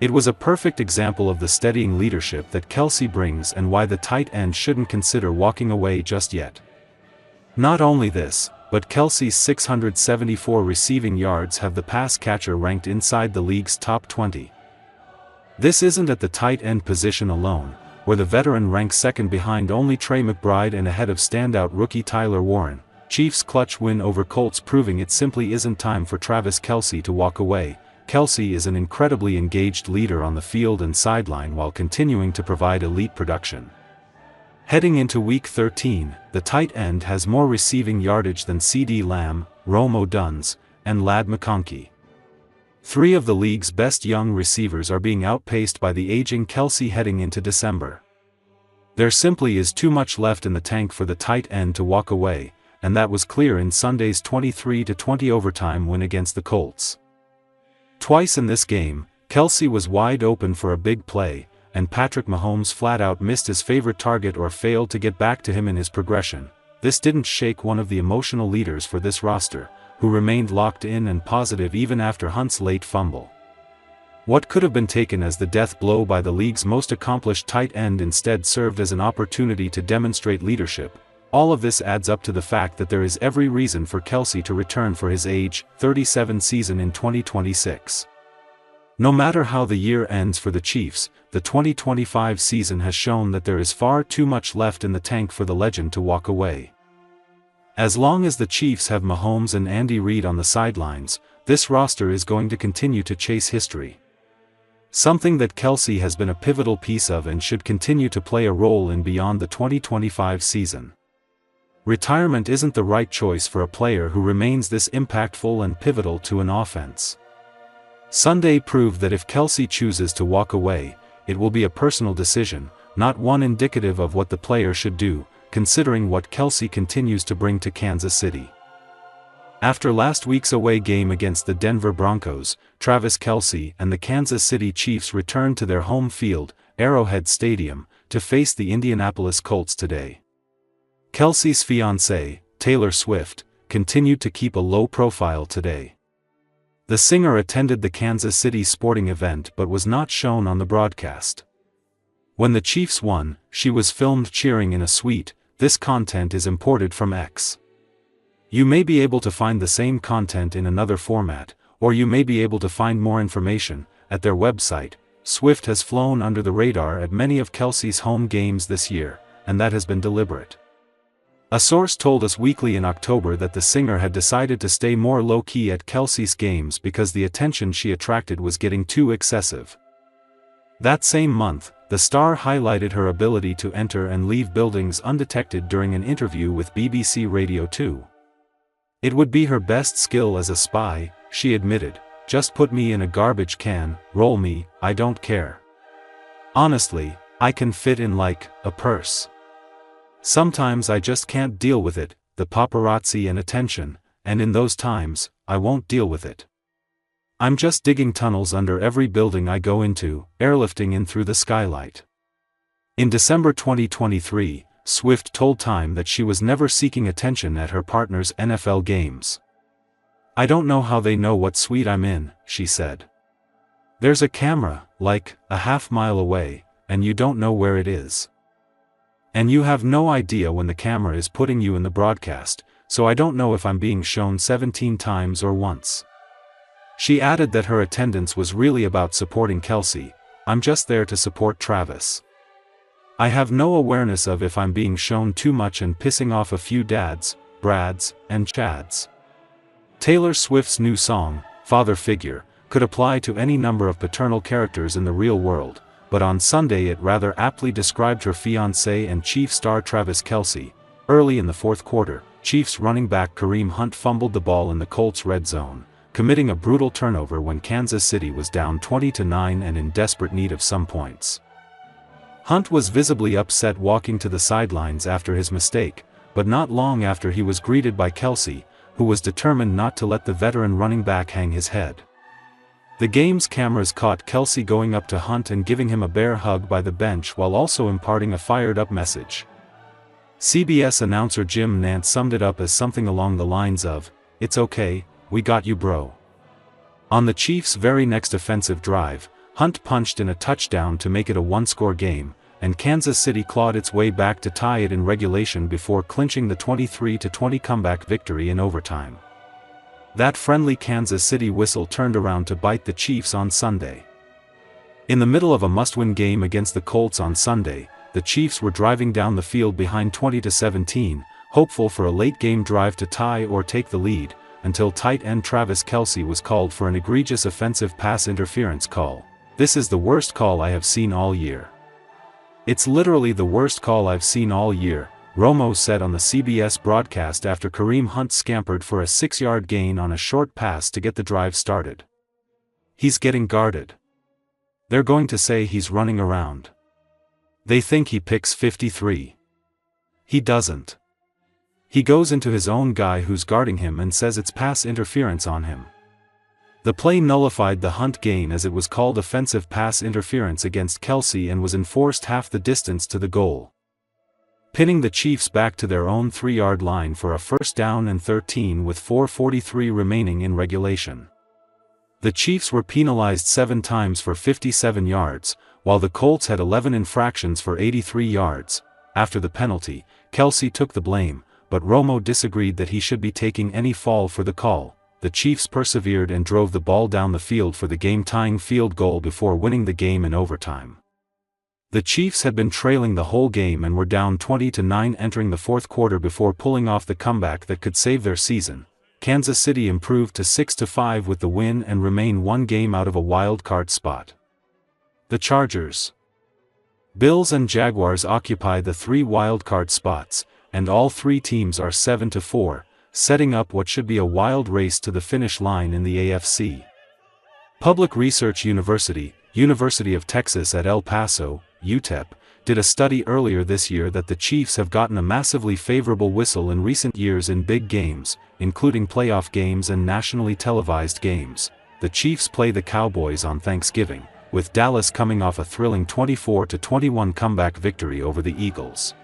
It was a perfect example of the steadying leadership that Kelce brings and why the tight end shouldn't consider walking away just yet. Not only this, but Kelce's 674 receiving yards have the pass catcher ranked inside the league's top 20. This isn't at the tight end position alone, where the veteran ranks second behind only Trey McBride and ahead of standout rookie Tyler Warren. Chiefs' clutch win over Colts proving it simply isn't time for Travis Kelce to walk away, Kelce is an incredibly engaged leader on the field and sideline while continuing to provide elite production. Heading into Week 13, the tight end has more receiving yardage than CeeDee Lamb, Rome Odunze, and Ladd McConkey. 3 of the league's best young receivers are being outpaced by the aging Kelce heading into December. There simply is too much left in the tank for the tight end to walk away, and that was clear in Sunday's 23-20 overtime win against the Colts. Twice in this game, Kelce was wide open for a big play, and Patrick Mahomes flat out missed his favorite target or failed to get back to him in his progression. This didn't shake one of the emotional leaders for this roster, who remained locked in and positive even after Hunt's late fumble. What could have been taken as the death blow by the league's most accomplished tight end instead served as an opportunity to demonstrate leadership. All of this adds up to the fact that there is every reason for Kelce to return for his age 37 season in 2026. No matter how the year ends for the Chiefs, the 2025 season has shown that there is far too much left in the tank for the legend to walk away. As long as the Chiefs have Mahomes and Andy Reid on the sidelines, this roster is going to continue to chase history. Something that Kelce has been a pivotal piece of and should continue to play a role in beyond the 2025 season. Retirement isn't the right choice for a player who remains this impactful and pivotal to an offense. Sunday proved that if Kelce chooses to walk away, it will be a personal decision, not one indicative of what the player should do, considering what Kelce continues to bring to Kansas City. After last week's away game against the Denver Broncos, Travis Kelce and the Kansas City Chiefs returned to their home field, Arrowhead Stadium, to face the Indianapolis Colts today. Kelce's fiancée, Taylor Swift, continued to keep a low profile today. The singer attended the Kansas City sporting event but was not shown on the broadcast. When the Chiefs won, she was filmed cheering in a suite. This content is imported from X. You may be able to find the same content in another format, or you may be able to find more information at their website. Swift has flown under the radar at many of Kelce's home games this year, and that has been deliberate. A source told Us Weekly in October that the singer had decided to stay more low-key at Kelce's games because the attention she attracted was getting too excessive. That same month, the star highlighted her ability to enter and leave buildings undetected during an interview with BBC Radio 2. It would be her best skill as a spy, she admitted. Just put me in a garbage can, roll me, I don't care. Honestly, I can fit in like a purse. Sometimes I just can't deal with it, the paparazzi and attention, and in those times, I won't deal with it. I'm just digging tunnels under every building I go into, airlifting in through the skylight. In December 2023, Swift told Time that she was never seeking attention at her partner's NFL games. I don't know how they know what suite I'm in, she said. There's a camera, like, a half-mile away, and you don't know where it is. And you have no idea when the camera is putting you in the broadcast, so I don't know if I'm being shown 17 times or once. She added that her attendance was really about supporting Kelce. I'm just there to support Travis. I have no awareness of if I'm being shown too much and pissing off a few dads, Brads, and Chads. Taylor Swift's new song, Father Figure, could apply to any number of paternal characters in the real world, but on Sunday it rather aptly described her fiancé and Chiefs star Travis Kelce. Early in the fourth quarter, Chiefs running back Kareem Hunt fumbled the ball in the Colts' red zone, committing a brutal turnover when Kansas City was down 20-9 and in desperate need of some points. Hunt was visibly upset walking to the sidelines after his mistake, but not long after he was greeted by Kelce, who was determined not to let the veteran running back hang his head. The game's cameras caught Kelce going up to Hunt and giving him a bear hug by the bench while also imparting a fired-up message. CBS announcer Jim Nantz summed it up as something along the lines of, "It's okay, we got you bro." On the Chiefs' very next offensive drive, Hunt punched in a touchdown to make it a one-score game, and Kansas City clawed its way back to tie it in regulation before clinching the 23-20 comeback victory in overtime. That friendly Kansas City whistle turned around to bite the Chiefs on Sunday. In the middle of a must-win game against the Colts on Sunday, the Chiefs were driving down the field behind 20-17, hopeful for a late-game drive to tie or take the lead, until tight end Travis Kelce was called for an egregious offensive pass interference call. "This is the worst call I have seen all year. It's literally the worst call I've seen all year," Romo said on the CBS broadcast after Kareem Hunt scampered for a 6-yard gain on a short pass to get the drive started. "He's getting guarded. They're going to say he's running around. They think he picks 53. He doesn't. He goes into his own guy who's guarding him and says it's pass interference on him." The play nullified the Hunt gain as it was called offensive pass interference against Kelce and was enforced half the distance to the goal, pinning the Chiefs back to their own 3-yard line for a 1st down and 13 with 4:43 remaining in regulation. The Chiefs were penalized 7 times for 57 yards, while the Colts had 11 infractions for 83 yards. After the penalty, Kelce took the blame, but Romo disagreed that he should be taking any fall for the call. The Chiefs persevered and drove the ball down the field for the game-tying field goal before winning the game in overtime. The Chiefs had been trailing the whole game and were down 20-9 entering the fourth quarter before pulling off the comeback that could save their season. Kansas City improved to 6-5 with the win and remain one game out of a wild card spot. The Chargers, Bills and Jaguars occupy the 3 wild card spots, and all 3 teams are 7-4, setting up what should be a wild race to the finish line in the AFC. Public Research University, University of Texas at El Paso, UTEP, did a study earlier this year that the Chiefs have gotten a massively favorable whistle in recent years in big games, including playoff games and nationally televised games. The Chiefs play the Cowboys on Thanksgiving, with Dallas coming off a thrilling 24-21 comeback victory over the Eagles.